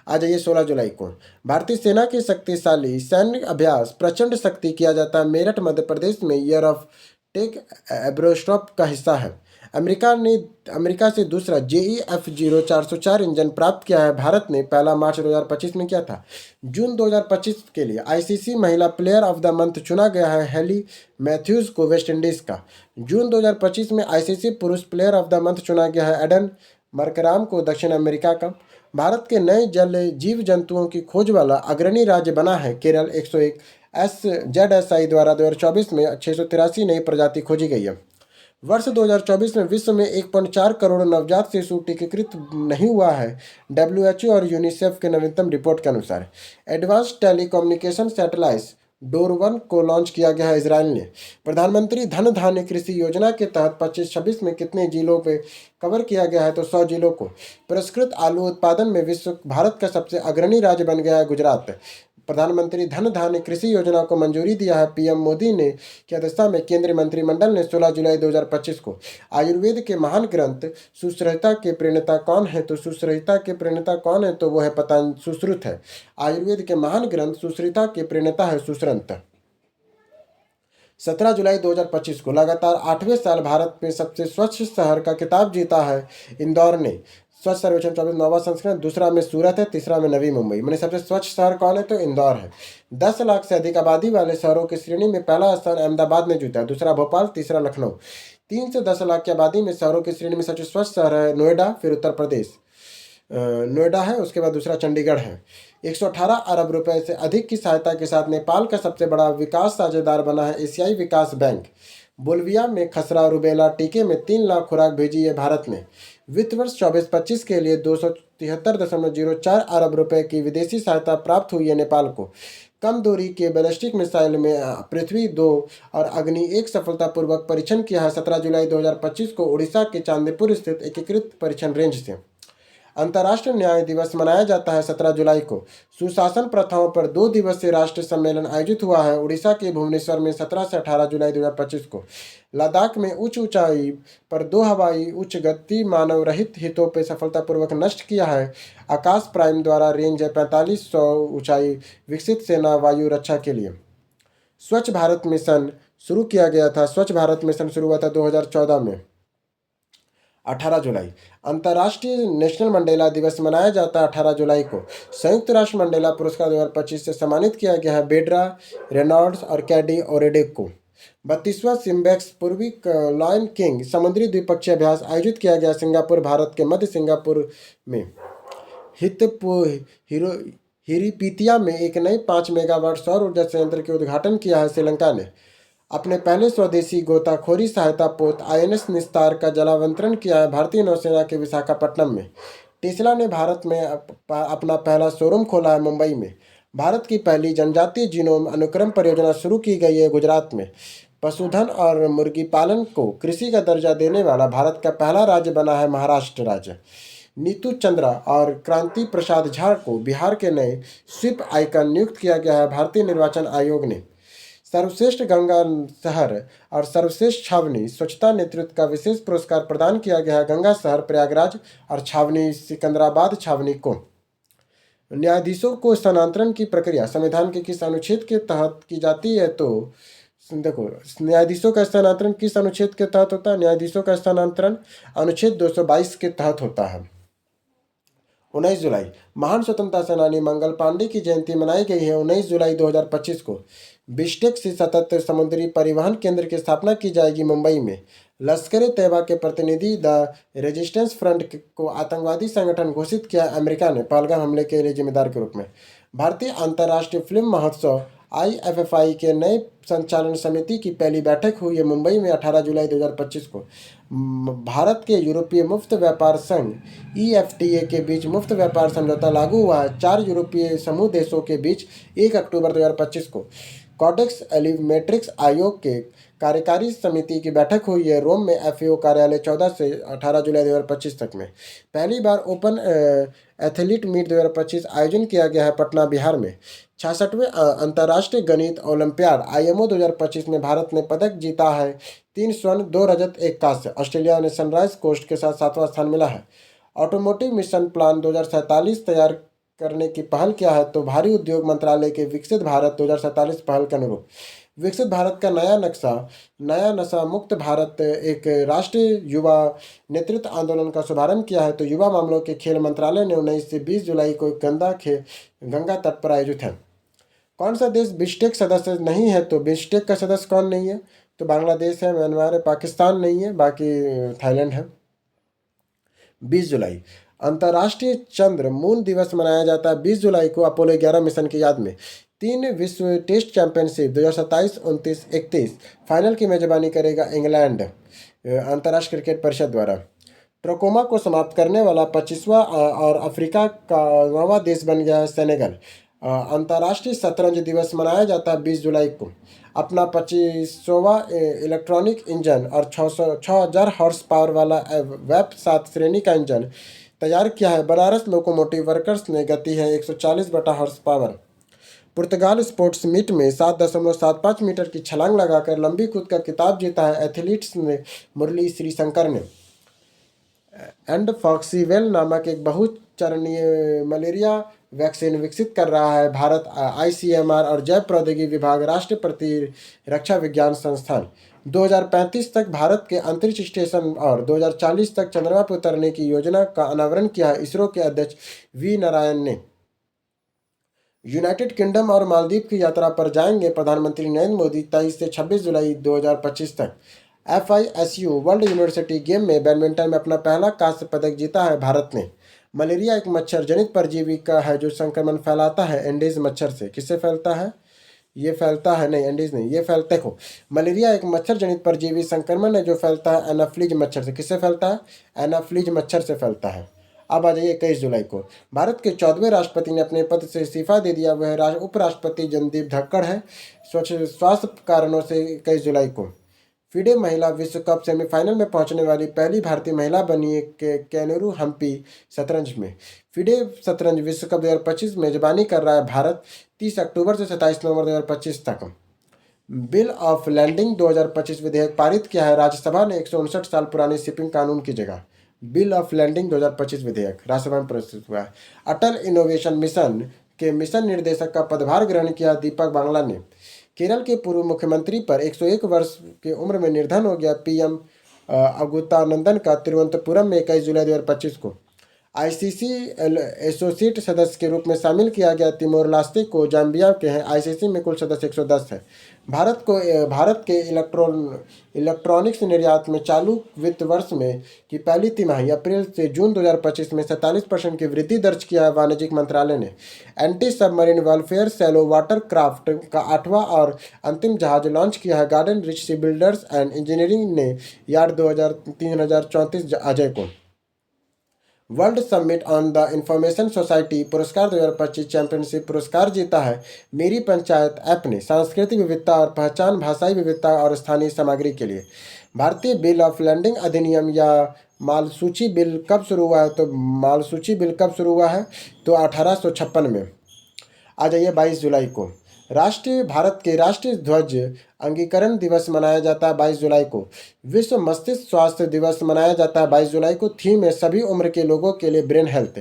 आ जाइए 16 जुलाई को। भारतीय सेना के शक्तिशाली सैन्य अभ्यास प्रचंड शक्ति किया जाता है मेरठ मध्य प्रदेश में ईयर ऑफ टेक एब्रोस्टॉप का हिस्सा है। अमेरिका से दूसरा JEF-0 404 इंजन प्राप्त किया है भारत ने। पहला मार्च 2025 में किया था। जून 2025 के लिए आईसीसी महिला प्लेयर ऑफ द मंथ चुना गया है हेली मैथ्यूज को वेस्ट इंडीज़ का। जून 2025 में आईसीसी पुरुष प्लेयर ऑफ द मंथ चुना गया है एडन मरकराम को दक्षिण अमेरिका का। भारत के नए जल जीव जंतुओं की खोज वाला अग्रणी राज्य बना है केरल। 101 ZSI द्वारा 2024 में 683 नई प्रजाति खोजी गई है। वर्ष 2024 में विश्व में 1.4 करोड़ नवजात शिशु टीकाकृत नहीं हुआ है WHO और यूनिसेफ के नवीनतम रिपोर्ट के अनुसार। एडवांस टेलीकम्युनिकेशन सैटेलाइट डोर-1 को लॉन्च किया गया है इजराइल ने। प्रधानमंत्री धन धान्य कृषि योजना के तहत 25-26 में कितने जिलों पे कवर किया गया है तो 100 जिलों को। पुरस्कृत आलू उत्पादन में विश्व भारत का सबसे अग्रणी राज्य बन गया है गुजरात। प्रधानमंत्री धन धान्य कृषि योजना को मंजूरी दिया है पीएम मोदी ने की अध्यक्षता में केंद्रीय मंत्रिमंडल ने 16 जुलाई 2025 को। आयुर्वेद के महान ग्रंथ सुश्रुता के प्रणेता कौन है तो सुश्रुता के प्रणेता कौन है तो वह है सुश्रुत है। आयुर्वेद के महान ग्रंथ सुश्रुता के प्रणेता है सुश्रुत। 17 जुलाई 2025 को लगातार 8वें साल भारत में सबसे स्वच्छ शहर का खिताब जीता है इंदौर ने। स्वच्छ सर्वेक्षण 24 नौवां संस्करण। दूसरा में सूरत है, तीसरा में नवी मुंबई। मैंने सबसे स्वच्छ शहर कौन है तो इंदौर है। 10 लाख से अधिक आबादी वाले शहरों की श्रेणी में पहला स्थान अहमदाबाद ने जीता, दूसरा भोपाल, तीसरा लखनऊ। 3 से 10 लाख की आबादी में शहरों की श्रेणी में सबसे स्वच्छ शहर है नोएडा, फिर उत्तर प्रदेश नोएडा है, उसके बाद दूसरा चंडीगढ़ है। 118 अरब रुपए से अधिक की सहायता के साथ नेपाल का सबसे बड़ा विकास साझेदार बना है एशियाई विकास बैंक। बोल्विया में खसरा रुबेला टीके में 3 लाख खुराक भेजी है भारत ने। वित्त वर्ष 24-25 के लिए 273.04 अरब रुपए की विदेशी सहायता प्राप्त हुई है नेपाल को। कम दूरी के बैलिस्टिक मिसाइल में पृथ्वी 2 और अग्नि 1 सफलतापूर्वक परीक्षण किया है 17 जुलाई 2025 को उड़ीसा के चांदीपुर स्थित एकीकृत परीक्षण रेंज से। अंतर्राष्ट्रीय न्याय दिवस मनाया जाता है 17 जुलाई को। सुशासन प्रथाओं पर 2 दिवसीय राष्ट्रीय सम्मेलन आयोजित हुआ है उड़ीसा के भुवनेश्वर में 17 से 18 जुलाई 2025 को। लद्दाख में उच्च ऊंचाई पर 2 हवाई उच्च गति मानव रहित हितों पर सफलतापूर्वक नष्ट किया है। आकाश प्राइम द्वारा रेंज 4500 ऊंचाई विकसित सेना वायु रक्षा के लिए। स्वच्छ भारत मिशन शुरू किया गया था। स्वच्छ भारत मिशन शुरू हुआ था 2014 में 18 जुलाई। अंतर्राष्ट्रीय नेशनल मंडेला दिवस मनाया जाता है 18 जुलाई को। संयुक्त राष्ट्र मंडेला पुरस्कार 2025 से सम्मानित किया गया है बेड्रा, रेनॉल्ड्स और कैडी ओरेडेक को। 32वां सिम्बेक्स पूर्वी लॉयन किंग समुद्री द्विपक्षीय अभ्यास आयोजित किया गया सिंगापुर, भारत के मध्य सिंगापुर में। हिरिपीतिया में एक नई 5 मेगावाट सौर ऊर्जा संयंत्र के उद्घाटन किया है श्रीलंका ने। अपने पहले स्वदेशी गोताखोरी सहायता पोत आईएनएस निस्तार का जलावतरण किया है भारतीय नौसेना के विशाखापट्टनम में। टेस्ला ने भारत में अपना पहला शोरूम खोला है मुंबई में। भारत की पहली जनजातीय जीनोम अनुक्रम परियोजना शुरू की गई है गुजरात में। पशुधन और मुर्गी पालन को कृषि का दर्जा देने वाला भारत का पहला राज्य बना है महाराष्ट्र राज्य। नीतू चंद्रा और क्रांति प्रसाद झा को बिहार के नए स्वीप आइकन नियुक्त किया गया है भारतीय निर्वाचन आयोग ने। सर्वश्रेष्ठ गंगा शहर और सर्वश्रेष्ठ छावनी स्वच्छता नेतृत्व का विशेष पुरस्कार प्रदान किया गया है गंगा शहर प्रयागराज और छावनी सिकंदराबाद छावनी को। न्यायाधीशों को स्थानांतरण की प्रक्रिया संविधान के किस अनुच्छेद के तहत की जाती है? तो देखो, न्यायाधीशों का स्थानांतरण किस अनुच्छेद के तहत होता है? न्यायाधीशों का स्थानांतरण अनुच्छेद 222 के तहत होता है। 19 जुलाई महान स्वतंत्रता सेनानी मंगल पांडे की जयंती मनाई गई है 19 जुलाई 2025 को। बिश्केक से सतत समुद्री परिवहन केंद्र की स्थापना की जाएगी मुंबई में। लश्कर ए तैयबा के प्रतिनिधि द रेजिस्टेंस फ्रंट को आतंकवादी संगठन घोषित किया अमेरिका ने पहलगाम हमले के लिए जिम्मेदार के रूप में। भारतीय अंतर्राष्ट्रीय फिल्म महोत्सव IFFI के नए संचालन समिति की पहली बैठक हुई है मुंबई में 18 जुलाई 2025 को। भारत के यूरोपीय मुफ्त व्यापार संघ EFTA के बीच मुफ्त व्यापार समझौता लागू हुआ है 4 यूरोपीय समूह देशों के बीच 1 अक्टूबर 2025 को। कॉडेक्स एलिमेट्रिक्स आयोग के कार्यकारी समिति की बैठक हुई है रोम में FAO कार्यालय 14 से 18 जुलाई 2025 तक में। पहली बार ओपन एथलीट मीट 2025 आयोजन किया गया है पटना बिहार में। 66वें अंतर्राष्ट्रीय गणित ओलंपियाड IMO 2025 में भारत ने पदक जीता है 3 स्वर्ण 2 रजत 1 कांस्य। ऑस्ट्रेलिया ने सनराइज कोस्ट के साथ 7वां स्थान मिला है। ऑटोमोटिव मिशन प्लान 2047 तैयार करने की पहल किया है तो भारी उद्योग मंत्रालय के विकसित भारत 2047 पहल के अनुरूप विकसित भारत का नया नशा मुक्त भारत एक राष्ट्रीय युवा नेतृत्व आंदोलन का शुभारंभ किया है तो युवा मामलों के खेल मंत्रालय ने 19 से 20 जुलाई को गंगा तट पर आयोजित है। कौन सा देश बिश्केक सदस्य नहीं है? तो बिश्केक का सदस्य कौन नहीं है? तो बांग्लादेश है, म्यांमार है, पाकिस्तान नहीं है, बाकी थाईलैंड है। 20 जुलाई अंतर्राष्ट्रीय चंद्र मून दिवस मनाया जाता है 20 जुलाई को अपोलो 11 मिशन की याद में। 3 विश्व टेस्ट चैंपियनशिप 2027, 29, 31 फाइनल की मेजबानी करेगा इंग्लैंड अंतर्राष्ट्रीय क्रिकेट परिषद द्वारा। ट्रोकोमा को समाप्त करने वाला 25वां और अफ्रीका का 9वां देश बन गया है सेनेगल। अंतर्राष्ट्रीय शतरंज दिवस मनाया जाता है 20 जुलाई को। अपना 25वां इलेक्ट्रॉनिक इंजन और 6000 हॉर्स पावर वाला वेब 7 श्रेणी का इंजन तैयार किया है बनारस लोकोमोटिव वर्कर्स ने। गति है 140 हॉर्स पावर। पुर्तगाल स्पोर्ट्स मीट में 7.75 मीटर की छलांग लगाकर लंबी कूद का खिताब जीता है एथलीट्स ने मुरली श्रीशंकर ने। एंडफॉक्सीवेल नामक एक बहुचरणीय मलेरिया वैक्सीन विकसित कर रहा है भारत। ICMR और जैव प्रौद्योगिकी विभाग राष्ट्रीय प्रतिरक्षा विज्ञान संस्थान 2035 तक भारत के अंतरिक्ष स्टेशन और 2040 तक चंद्रमा पर उतरने की योजना का अनावरण किया है इसरो के अध्यक्ष V नारायण ने। यूनाइटेड किंगडम और मालदीव की यात्रा पर जाएंगे प्रधानमंत्री नरेंद्र मोदी 23 से 26 जुलाई 2025 तक। FISU वर्ल्ड यूनिवर्सिटी गेम में बैडमिंटन में अपना पहला कांस्य पदक जीता है भारत ने। मलेरिया एक मच्छर जनित परजीवी का है जो संक्रमण फैलाता है एंडीज मच्छर से। किससे फैलता है? ये फैलता है नहीं, एंडीज नहीं, ये फैलते हो। मलेरिया एक मच्छर जनित परजीवी संक्रमण है जो फैलता है एनाफ्लीज मच्छर से। किससे फैलता है? एनाफ्लीज मच्छर से फैलता है। अब आ जाइए 21 जुलाई को। भारत के 14वें राष्ट्रपति ने अपने पद से इस्तीफा दे दिया। वह उपराष्ट्रपति जगदीप धनखड़ है स्वास्थ्य कारणों से 21 जुलाई को। फिडे महिला विश्व कप सेमीफाइनल में पहुंचने वाली पहली भारतीय महिला बनी केनेरू हम्पी शतरंज में। फिडे शतरंज विश्व कप 2025 मेजबानी कर रहा है भारत 30 अक्टूबर से 27 नवंबर 2025 तक। बिल ऑफ लैंडिंग 2025 विधेयक पारित किया है राज्यसभा ने 159 साल पुराने शिपिंग कानून की जगह। बिल ऑफ लैंडिंग 2025 विधेयक राज्यसभा में प्रस्तुत हुआ है। अटल इनोवेशन मिशन के मिशन निर्देशक का पदभार ग्रहण किया दीपक बांग्ला ने। केरल के पूर्व मुख्यमंत्री पर 101 वर्ष की उम्र में निधन हो गया। पीएम अच्युतानंदन का तिरुवनंतपुरम में 21 जुलाई 2025 को। आईसीसी एसोसिएट सदस्य के रूप में शामिल किया गया तिमोर लास्ते को जाम्बिया के हैं। आईसीसी में कुल सदस्य 110 है। भारत के इलेक्ट्रॉनिक्स निर्यात में चालू वित्त वर्ष में की पहली तिमाही अप्रैल से जून 2025 में 47% की वृद्धि दर्ज किया है वाणिज्यिक मंत्रालय ने। Anti submarine welfare shallow water craft का 8वां और अंतिम जहाज लॉन्च किया है। Garden Reach sea builders and engineering ने यार्ड 3034 अजय को। World Summit on the Information Society पुरस्कार 2025 चैंपियनशिप पुरस्कार जीता है मेरी पंचायत ऐप ने सांस्कृतिक विविधता और पहचान, भाषाई विविधता और स्थानीय सामग्री के लिए। भारतीय बिल ऑफ लैंडिंग अधिनियम या मालसूची बिल कब शुरू हुआ है? तो मालसूची बिल कब शुरू हुआ है? तो 1856 में। आ जाइए 22 जुलाई को भारत के राष्ट्रीय ध्वज अंगीकरण दिवस मनाया जाता है 22 जुलाई को। विश्व मस्तिष्क स्वास्थ्य दिवस मनाया जाता है 22 जुलाई को। थीम है सभी उम्र के लोगों के लिए ब्रेन हेल्थ।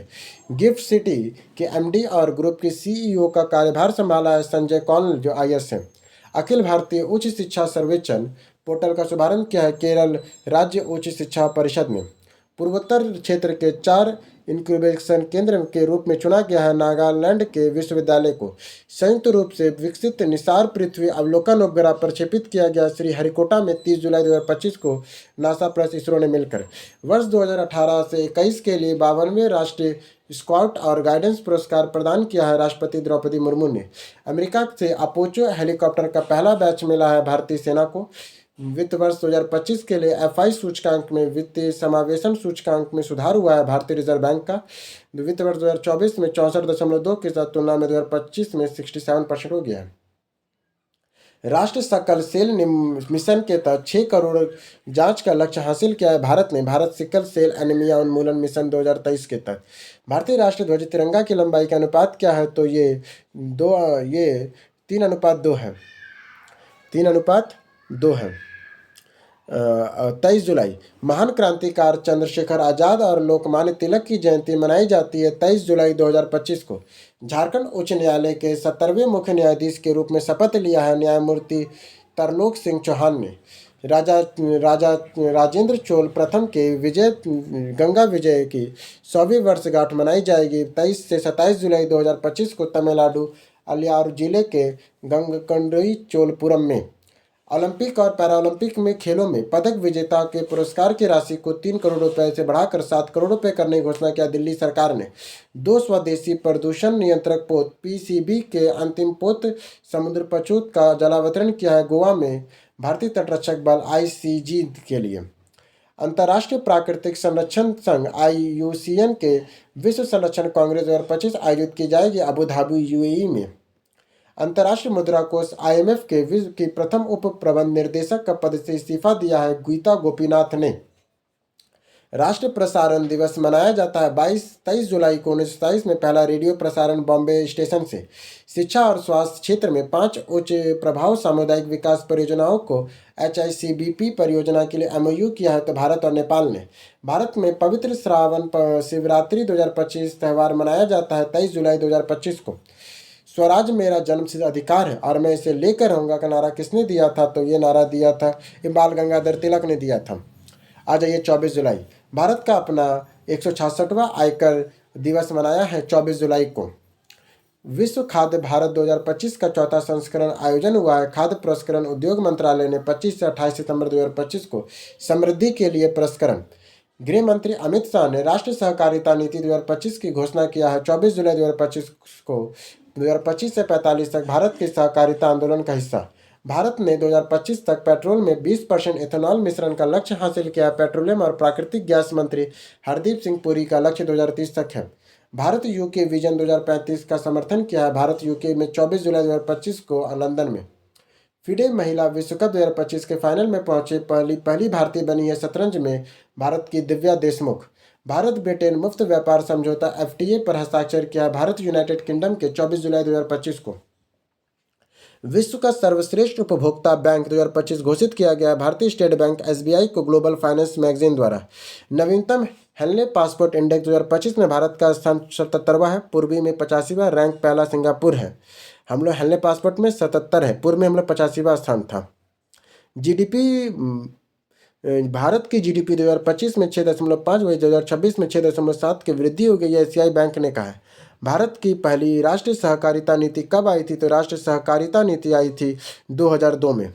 गिफ्ट सिटी के एमडी और ग्रुप के सीईओ का कार्यभार संभाला है संजय कौल जो आईएएस है। अखिल भारतीय उच्च शिक्षा सर्वेक्षण पोर्टल का शुभारंभ किया है केरल राज्य उच्च शिक्षा परिषद ने। पूर्वोत्तर क्षेत्र के 4 इंक्यूबेशन केंद्र के रूप में चुना गया है नागालैंड के विश्वविद्यालय को। संयुक्त रूप से विकसित निसार पृथ्वी अवलोकन उपग्रह प्रक्षेपित किया गया श्रीहरिकोटा में 30 जुलाई 2025 को नासा प्लस इसरो ने मिलकर। वर्ष 2018 से 21 के लिए 52वें राष्ट्रीय स्काउट और गाइडेंस पुरस्कार प्रदान किया है राष्ट्रपति द्रौपदी मुर्मू ने। अमेरिका से अपोचो हेलीकॉप्टर का पहला बैच मिला है भारतीय सेना को। वित्त वर्ष 2025 के लिए एफआई सूचकांक में वित्तीय समावेशन सूचकांक में सुधार हुआ है भारतीय रिजर्व बैंक का। वित्त वर्ष 2024 में 64.2 के साथ तुलना में 2025 में 67% हो गया है। राष्ट्रीय सकल सेल मिशन के तहत 6 करोड़ जांच का लक्ष्य हासिल किया है भारत ने। भारत सिकल सेल एनीमिया उन्मूलन मिशन 2023 के तहत। भारतीय राष्ट्रीय ध्वज तिरंगा की लंबाई का अनुपात क्या है? तो ये 3:2 है। 3:2 है। 23 जुलाई महान क्रांतिकार चंद्रशेखर आजाद और लोकमान्य तिलक की जयंती मनाई जाती है 23 जुलाई 2025 को। झारखंड उच्च न्यायालय के 70वें मुख्य न्यायाधीश के रूप में शपथ लिया है न्यायमूर्ति तरलोक सिंह चौहान ने। राजेंद्र चोल प्रथम के गंगा विजय की 100वीं वर्षगांठ मनाई जाएगी 23 से 27 जुलाई 2025 को तमिलनाडु अलियार जिले के गंगकोंडई चोलपुरम में। ओलंपिक और पैरालंपिक में खेलों में पदक विजेता के पुरस्कार की राशि को 3 करोड़ रुपए से बढ़ाकर 7 करोड़ रुपए करने की घोषणा किया दिल्ली सरकार ने। 2 स्वदेशी प्रदूषण नियंत्रक पोत पीसीबी के अंतिम पोत समुद्र पछूत का जलावतरण किया है गोवा में भारतीय तटरक्षक बल आईसीजी के लिए। अंतर्राष्ट्रीय प्राकृतिक संरक्षण संघ IUCN के विश्व संरक्षण कांग्रेस 2025 आयोजित की जाएगी अबू धाबी यूएई में। अंतर्राष्ट्रीय मुद्रा कोष IMF के विश्व की प्रथम उप प्रबंध निर्देशक का पद से इस्तीफा दिया है गीता गोपीनाथ ने। राष्ट्रीय प्रसारण दिवस मनाया जाता है 23 जुलाई को 1927 में पहला रेडियो प्रसारण बॉम्बे स्टेशन से। शिक्षा और स्वास्थ्य क्षेत्र में 5 उच्च प्रभाव सामुदायिक विकास परियोजनाओं को HICBP परियोजना के लिए MOU किया है तो भारत और नेपाल ने। भारत में पवित्र श्रावण शिवरात्रि 2025 त्यौहार मनाया जाता है 23 जुलाई 2025 को। स्वराज मेरा जन्मसिद्ध अधिकार है और मैं इसे लेकर रहूँगा का नारा किसने दिया था? तो ये नारा दिया था बाल गंगाधर तिलक ने दिया था। आ जाइए 24 जुलाई भारत का अपना 166वां आयकर दिवस मनाया है 24 जुलाई को। विश्व खाद्य भारत 2025 का 4था संस्करण आयोजन हुआ है। खाद्य प्रसंस्करण उद्योग मंत्रालय ने 25 से 28 सितंबर 2025 को समृद्धि के लिए प्रसंस्करण। गृह मंत्री अमित शाह ने राष्ट्रीय सहकारिता नीति 2025 की घोषणा किया है 24 जुलाई 2025 को। 2025 से 45 तक भारत के सहकारिता आंदोलन का हिस्सा। भारत ने 2025 तक पेट्रोल में 20% एथेनॉल मिश्रण का लक्ष्य हासिल किया। पेट्रोलियम और प्राकृतिक गैस मंत्री हरदीप सिंह पुरी का लक्ष्य 2030 तक है। भारत यूके विजन 2035 का समर्थन किया है। भारत यूके में 24 जुलाई 2025 को लंदन में। फिडे महिला विश्व कप 2025 के फाइनल में पहुंचे पहली भारतीय बनी है शतरंज में भारत की दिव्या देशमुख। भारत ब्रिटेन मुफ्त व्यापार समझौता एफटीए पर हस्ताक्षर किया है भारत यूनाइटेड किंगडम के 24 जुलाई 2025 को। विश्व का सर्वश्रेष्ठ उपभोक्ता बैंक 2025 घोषित किया गया। भारतीय स्टेट बैंक एसबीआई को ग्लोबल फाइनेंस मैगजीन द्वारा। नवीनतम हेनले पासपोर्ट इंडेक्स 2025 में भारत का स्थान 77वां है। पूर्वी में 85वां रैंक पहला सिंगापुर है। हम लोग हेनले पासपोर्ट में 77 है, पूर्व में हम लोग 85वां स्थान था। जीडीपी भारत की जीडीपी 2025 में 6.5 वही 2026 में 6.7 की वृद्धि हो गई है, एशियाई बैंक ने कहा है। भारत की पहली राष्ट्रीय सहकारिता नीति कब आई थी? तो राष्ट्रीय सहकारिता नीति आई थी 2002 में।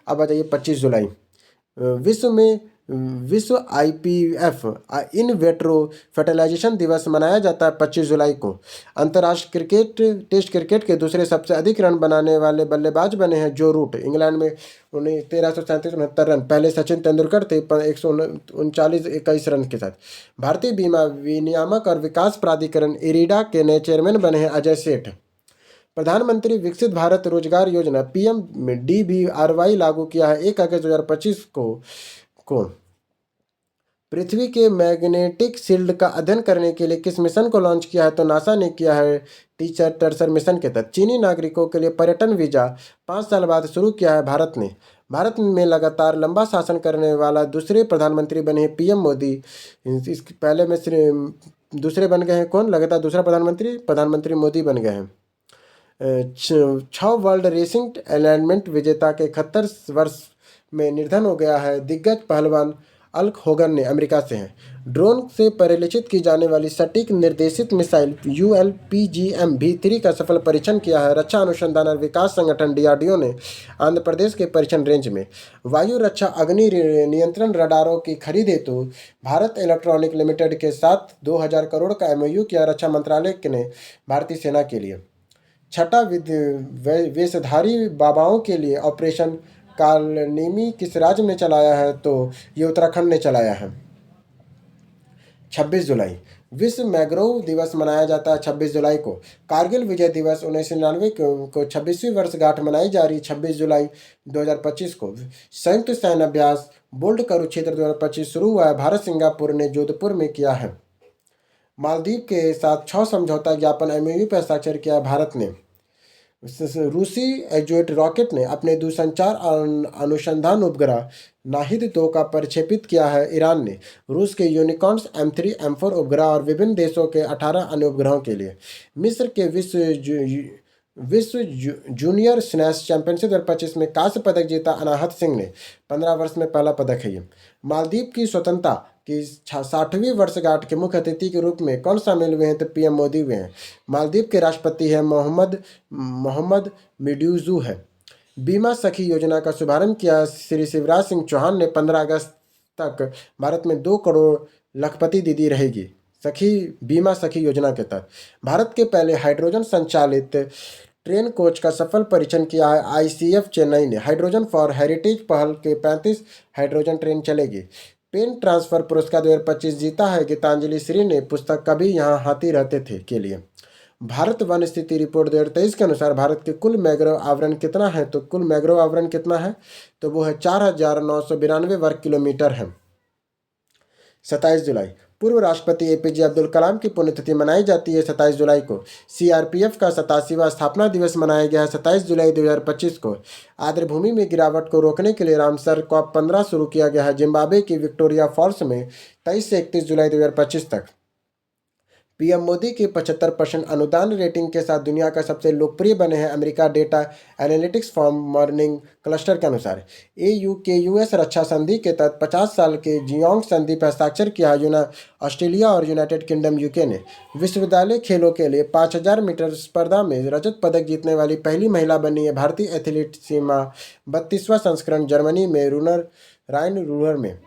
अब आ जाइए 25 जुलाई। विश्व आईपीएफ इन वेट्रो फर्टिलाइजेशन दिवस मनाया जाता है 25 जुलाई को। अंतर्राष्ट्रीय टेस्ट क्रिकेट के दूसरे सबसे अधिक रन बनाने वाले बल्लेबाज बने हैं जो रूट। इंग्लैंड में उन्हें 1337 रन, पहले सचिन तेंदुलकर थे 139 रन के साथ। भारतीय बीमा विनियामक और विकास प्राधिकरण इरीडा के नए चेयरमैन बने हैं अजय सेठ। प्रधानमंत्री विकसित भारत रोजगार योजना PMDBRY लागू किया है 1 अगस्त 2025 को। पृथ्वी के मैग्नेटिक शील्ड का अध्ययन करने के लिए किस मिशन को लॉन्च किया है? तो नासा ने किया है टीचर टर्सर मिशन के तहत। चीनी नागरिकों के लिए पर्यटन वीजा 5 साल बाद शुरू किया है भारत ने। भारत में लगातार लंबा शासन करने वाला दूसरे प्रधानमंत्री बने हैं PM मोदी। इस पहले में दूसरे बन गए हैं कौन? लगातार दूसरा प्रधानमंत्री मोदी बन गए हैं। 6 वर्ल्ड रेसिंग एलाइनमेंट विजेता के 71 वर्ष में निधन हो गया है। दिग्गज पहलवान अल्क होगन ने अमेरिका से हैं। ड्रोन से परिचालित की जाने वाली सटीक निर्देशित मिसाइल ULPGM-V3 का सफल परीक्षण किया है रक्षा अनुसंधान और विकास संगठन DRDO ने आंध्र प्रदेश के परीक्षण रेंज में। वायु रक्षा अग्नि नियंत्रण रडारों की खरीद हेतु भारत इलेक्ट्रॉनिक लिमिटेड के साथ 2000 करोड़ का MOU किया रक्षा मंत्रालय ने भारतीय सेना के लिए। छठा वेशधारी बाबाओं के लिए ऑपरेशन कालनेमी किस राज्य ने चलाया है? तो ये उत्तराखंड ने चलाया है। 26 जुलाई विश्व मैंग्रोव दिवस मनाया जाता है 26 जुलाई को। कारगिल विजय दिवस 1999 को 26वीं वर्षगांठ मनाई जा रही 26 जुलाई 2025 को। संयुक्त सैन्य अभ्यास बोल्ट कुरुक्षेत्र 2025 शुरू हुआ है। भारत सिंगापुर ने जोधपुर में किया है। मालदीव के साथ 6 समझौता ज्ञापन MOU पर हस्ताक्षर किया भारत ने। रूसी एजुएट रॉकेट ने अपने दूरसंचार अनुसंधान उपग्रह नाहिद-2 का प्रक्षेपित किया है ईरान ने। रूस के यूनिकॉर्न्स M3 M4 उपग्रह और विभिन्न देशों के 18 अन्य उपग्रहों के लिए। मिस्र के विश्व जूनियर स्नैच चैंपियनशिप 2025 में कांस्य पदक जीता अनाहत सिंह ने। 15 वर्ष में पहला पदक है ये। मालदीव की स्वतंत्रता की 60वीं वर्षगांठ के मुख्य अतिथि के रूप में कौन शामिल हुए हैं? तो PM मोदी हुए हैं। मालदीव के राष्ट्रपति है मोहम्मद मिड्यूजू है। बीमा सखी योजना का शुभारंभ किया श्री शिवराज सिंह चौहान ने। 15 अगस्त तक भारत में 2 करोड़ लखपति दीदी रहेगी बीमा सखी योजना के तहत। भारत के पहले हाइड्रोजन संचालित ट्रेन कोच का सफल परीक्षण किया है ICF चेन्नई ने। हाइड्रोजन फॉर हेरिटेज पहल के 35 हाइड्रोजन ट्रेन चलेगी। पेन ट्रांसफर पुरस्कार 2025 जीता है गीतांजलि श्री ने पुस्तक कभी यहाँ हाथी रहते थे के लिए। भारत वन स्थिति रिपोर्ट 2023 के अनुसार भारत के कुल मैंग्रोव आवरण कितना है? तो कुल मैंग्रोव आवरण कितना है? तो वो है 4992 वर्ग किलोमीटर है। 27 जुलाई पूर्व राष्ट्रपति APJ अब्दुल कलाम की पुण्यतिथि मनाई जाती है 27 जुलाई को। CRPF का 87वां स्थापना दिवस मनाया गया है 27 जुलाई 2025 को। आर्द्रभूमि में गिरावट को रोकने के लिए रामसर COP15 शुरू किया गया है जिम्बाब्वे की विक्टोरिया फॉल्स में 23 से 31 जुलाई 2025 तक। PM मोदी के 75% अनुदान रेटिंग के साथ दुनिया का सबसे लोकप्रिय बने हैं America data analytics form morning cluster के अनुसार। AUKUS रक्षा संधि के तहत 50 साल के जियोंग संधि पर हस्ताक्षर किया ऑस्ट्रेलिया और यूनाइटेड किंगडम UK ने। विश्वविद्यालय खेलों के लिए 5000 मीटर स्पर्धा में रजत पदक जीतने वाली पहली महिला बनी है भारतीय एथलीट सीमा। 32वां संस्करण जर्मनी में राइन रूर में।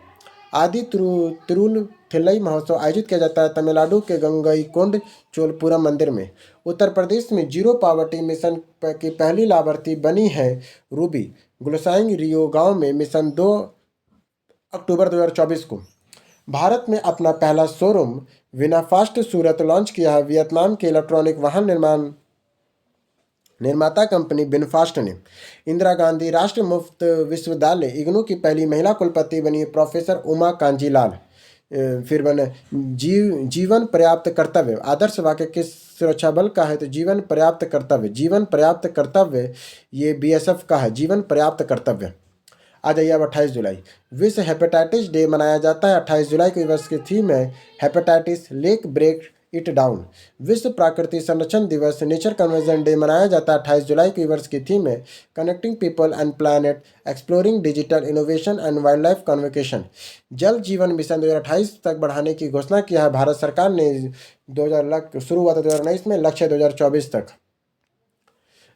आदि तिरुल थिल्लई महोत्सव आयोजित किया जाता है तमिलनाडु के गंगईकोंड चोलपुरम मंदिर में। उत्तर प्रदेश में जीरो पावर्टी मिशन की पहली लाभार्थी बनी है रूबी गुलसाइंग रियो गांव में। मिशन 2 अक्टूबर 2024 को। भारत में अपना पहला शोरूम विनाफास्ट सूरत लॉन्च किया है। वियतनाम के इलेक्ट्रॉनिक वाहन निर्माण निर्माता कंपनी बिनफास्ट ने। इंदिरा गांधी राष्ट्रीय मुफ्त विश्वविद्यालय इग्नू की पहली महिला कुलपति बनी प्रोफेसर उमा कांजीलाल। फिर बने जीवन पर्याप्त कर्तव्य, आदर्श वाक्य किस सुरक्षा बल का है? तो जीवन पर्याप्त कर्तव्य। जीवन पर्याप्त कर्तव्य ये बीएसएफ का है, जीवन पर्याप्त कर्तव्य। आ जाइए अब 28 जुलाई, विश्व हेपेटाइटिस डे मनाया जाता है 28 जुलाई को। वर्ष की थीम है हेपेटाइटिस लेक ब्रेक इट डाउन। विश्व प्राकृतिक संरक्षण दिवस नेचर कन्वर्जन डे मनाया जाता है 28 जुलाई को। वर्ष की थीम है connecting people and planet, exploring digital innovation and wild life conversation. जल जीवन मिशन 2028 तक बढ़ाने की घोषणा किया है भारत सरकार ने। 2000 शुरू हुआ था 2019 में, लक्ष्य 2024 तक।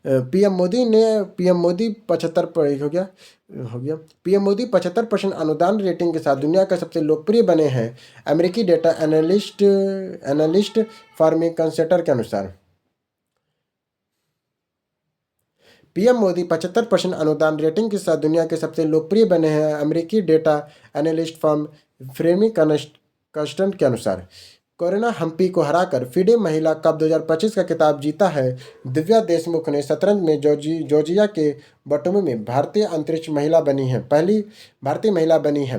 पीएम मोदी 75 पर हो गया। पीएम मोदी 75% अनुदान रेटिंग के साथ दुनिया का सबसे लोकप्रिय बने हैं अमेरिकी डेटा एनालिस्ट फार्मिंग कंसेटर के अनुसार। पीएम मोदी 75% अनुदान रेटिंग के साथ दुनिया के सबसे लोकप्रिय बने हैं अमेरिकी data analyst firm framing consultant के अनुसार। कोरोना हम्पी को हराकर फिडे महिला कप 2025 का खिताब जीता है। दिव्या देशमुख ने शतरंज में जॉर्जिया के बटुमी में भारतीय अंतरिक्ष महिला बनी है, पहली भारतीय महिला बनी है।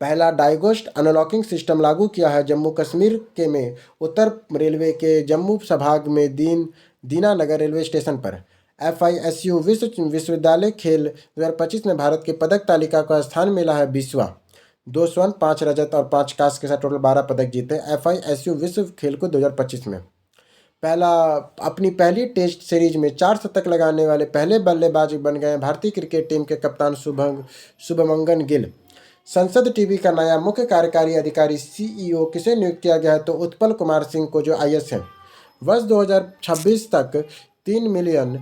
पहला डाइगोस्ट अनलॉकिंग सिस्टम लागू किया है जम्मू कश्मीर के में उत्तर रेलवे के जम्मू संभाग में दीनानगर रेलवे स्टेशन पर। FISU विश्वविद्यालय खेल 2025 में भारत के पदक तालिका का स्थान मिला है 20वां। 2 स्वर्ण 5 रजत और 5 कांस्य के साथ टोटल 12 पदक जीते FISU विश्व खेल को 2025 में। अपनी पहली टेस्ट सीरीज में 4 शतक लगाने वाले पहले बल्लेबाज बन गए भारतीय क्रिकेट टीम के कप्तान शुभमंगन गिल। संसद टीवी का नया मुख्य कार्यकारी अधिकारी CEO किसे नियुक्त किया गया है? तो उत्पल कुमार सिंह को, जो IS हैं। वर्ष 2026 तक 3 मिलियन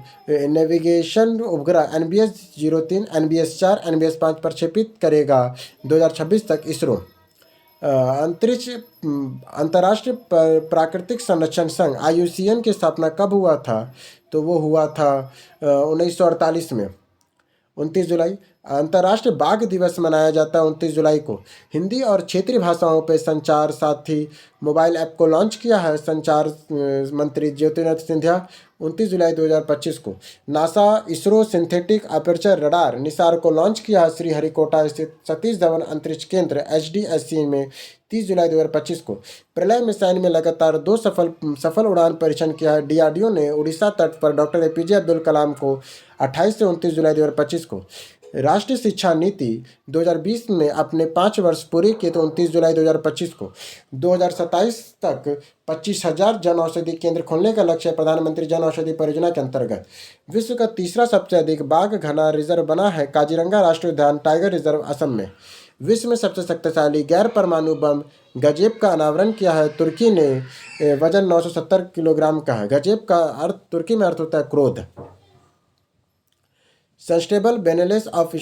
नेविगेशन उपग्रह NBS-03, NBS-4, NBS-5 प्रक्षेपित करेगा 2026 तक इसरो। अंतर्राष्ट्रीय प्राकृतिक संरक्षण संघ IUCN की स्थापना कब हुआ था? तो वो हुआ था 1948 में। 29 जुलाई अंतर्राष्ट्रीय बाघ दिवस मनाया जाता है 29 जुलाई को। हिंदी और क्षेत्रीय भाषाओं पर संचार साथी मोबाइल ऐप को लॉन्च किया है संचार मंत्री ज्योतिरादित्य सिंधिया 29 जुलाई 2025 को। NASA ISRO synthetic aperture radar Nisar को लॉन्च किया है श्रीहरिकोटा स्थित सतीश धवन अंतरिक्ष केंद्र HDSC में 30 जुलाई 2025 को। प्रलय मिसाइल में लगातार 2 सफल उड़ान परीक्षण किया है DRDO ने उड़ीसा तट पर डॉक्टर APJ अब्दुल कलाम को 28 से 29 जुलाई 2025 को। राष्ट्रीय शिक्षा नीति 2020 में अपने 5 वर्ष पूरे किए तो 29 जुलाई 2025 को। 2027 तक 25,000 जन औषधि केंद्र खोलने का लक्ष्य प्रधानमंत्री जन औषधि परियोजना के अंतर्गत। विश्व का तीसरा सबसे अधिक बाघ घना रिजर्व बना है काजीरंगा राष्ट्रीय उद्यान टाइगर रिजर्व असम में। विश्व में सबसे शक्तिशाली गैर परमाणु बम गजेब का अनावरण किया है तुर्की ने। वजन 970 किलोग्राम का है। गजेब का अर्थ तुर्की में अर्थ होता है क्रोध। Sustainable wellness of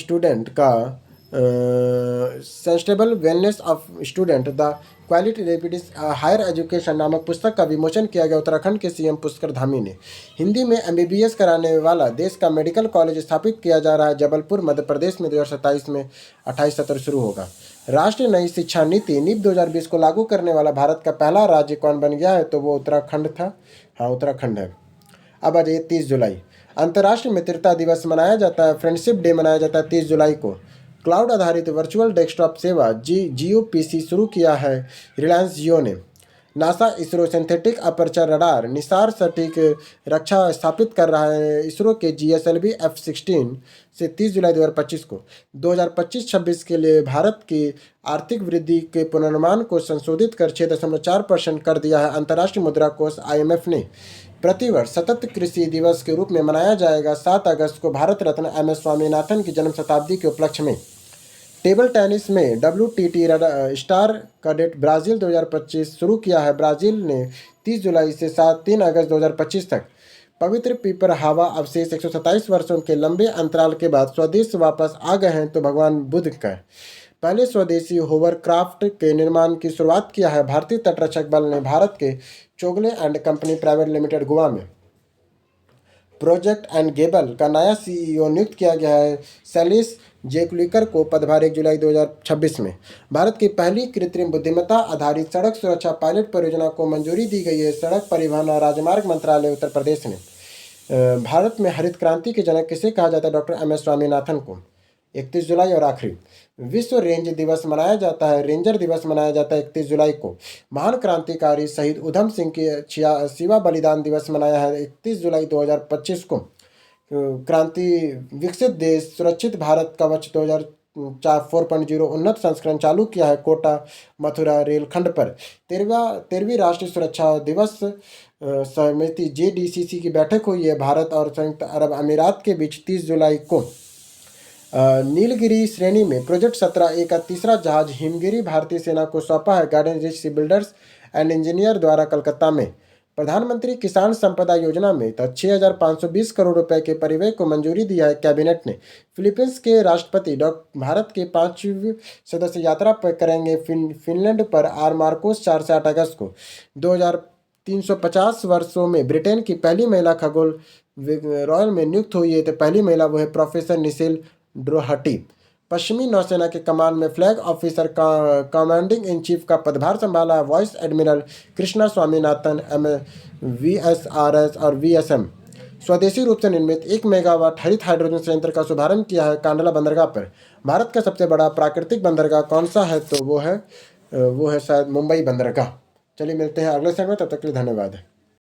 student the quality रेपिडिस हायर एजुकेशन नामक पुस्तक का विमोचन किया गया उत्तराखंड के CM पुष्कर धामी ने। हिंदी में MBBS कराने वाला देश का मेडिकल कॉलेज स्थापित किया जा रहा है जबलपुर मध्य प्रदेश में। 2027 में 28 सत्र शुरू होगा। राष्ट्रीय नई शिक्षा नीति NIP 2020 को लागू करने वाला भारत का पहला राज्य कौन बन गया है? तो वो उत्तराखंड था। हाँ, उत्तराखंड है। अब आ जाइए 30 जुलाई अंतर्राष्ट्रीय मित्रता दिवस मनाया जाता है। फ्रेंडशिप डे मनाया जाता है 30 जुलाई को। क्लाउड आधारित वर्चुअल डेस्कटॉप सेवा GOPC शुरू किया है रिलायंस जियो ने। NASA ISRO synthetic aperture radar Nisar सटीक रक्षा स्थापित कर रहा है इसरो के GSLV F-16 से 30 जुलाई 2025 को। 2025-26 के लिए भारत की आर्थिक वृद्धि के पूर्वानुमान को संशोधित कर 6.4% कर दिया है अंतर्राष्ट्रीय मुद्रा कोष IMF ने। प्रतिवर्ष सतत कृषि दिवस के रूप में मनाया जाएगा 7 अगस्त को भारत रत्न MS स्वामीनाथन की जन्म शताब्दी के उपलक्ष्य में। टेबल टेनिस में WTT स्टार कैडेट ब्राज़ील 2025 शुरू किया है। ब्राज़ील ने 30 जुलाई से 3 अगस्त 2025 तक पवित्र पीपर हवा अवशेष 127 वर्षों के लंबे अंतराल के बाद स्वदेश वापस आ गए हैं। तो भगवान बुद्ध का पहले स्वदेशी होवरक्राफ्ट के निर्माण की शुरुआत किया है भारतीय तटरक्षक बल ने भारत के Chowgule and company private limited Goa में। प्रोजेक्ट एंड गेबल का नया CEO नियुक्त किया गया है सैलिस जेकुलिकर को पदभार 1 जुलाई 2026 में। भारत की पहली कृत्रिम बुद्धिमत्ता आधारित सड़क सुरक्षा पायलट परियोजना को मंजूरी दी गई है सड़क परिवहन और राजमार्ग मंत्रालय उत्तर प्रदेश ने। भारत में हरित क्रांति के जनक किसे कहा जाता है? डॉक्टर एम एस स्वामीनाथन को। 31 जुलाई और आखिरी, विश्व रेंज दिवस मनाया जाता है, रेंजर दिवस मनाया जाता है 31 जुलाई को। महान क्रांतिकारी शहीद उधम सिंह की 86वां बलिदान दिवस मनाया है 31 जुलाई 2025 को। क्रांति विकसित देश सुरक्षित भारत कवच 2004.4.0 उन्नत संस्करण चालू किया है कोटा मथुरा रेलखंड पर। 13वीं राष्ट्रीय सुरक्षा दिवस समिति JDCC की बैठक हुई है भारत और संयुक्त अरब अमीरात के बीच 30 जुलाई को। नीलगिरी श्रेणी में प्रोजेक्ट 17A का तीसरा जहाज हिमगिरी भारतीय सेना को सौंपा है Garden Reach sea builders and engineer द्वारा कलकत्ता में। प्रधानमंत्री किसान संपदा योजना में 6,520 करोड़ रुपए के परिव्यय को मंजूरी दिया है कैबिनेट ने। फिलीपींस के राष्ट्रपति भारत के 5वीं सदस्य यात्रा पर करेंगे फिनलैंड पर मार्कोस 4 से 8 अगस्त को। 2350 वर्षों में ब्रिटेन की पहली महिला खगोल रॉयल में नियुक्त हुई है, तो पहली महिला वो है प्रोफेसर निसिल ड्रोहटी। पश्चिमी नौसेना के कमान में flag officer commanding in chief का पदभार संभाला vice admiral Krishna Swaminathan VSRS और VSM। स्वदेशी रूप से निर्मित 1 मेगावाट हरित हाइड्रोजन संयंत्र का शुभारंभ किया है कांडला बंदरगाह पर। भारत का सबसे बड़ा प्राकृतिक बंदरगाह कौन सा है? तो वो है शायद मुंबई बंदरगाह। चलिए मिलते हैं अगले समय, तब तक के लिए धन्यवाद।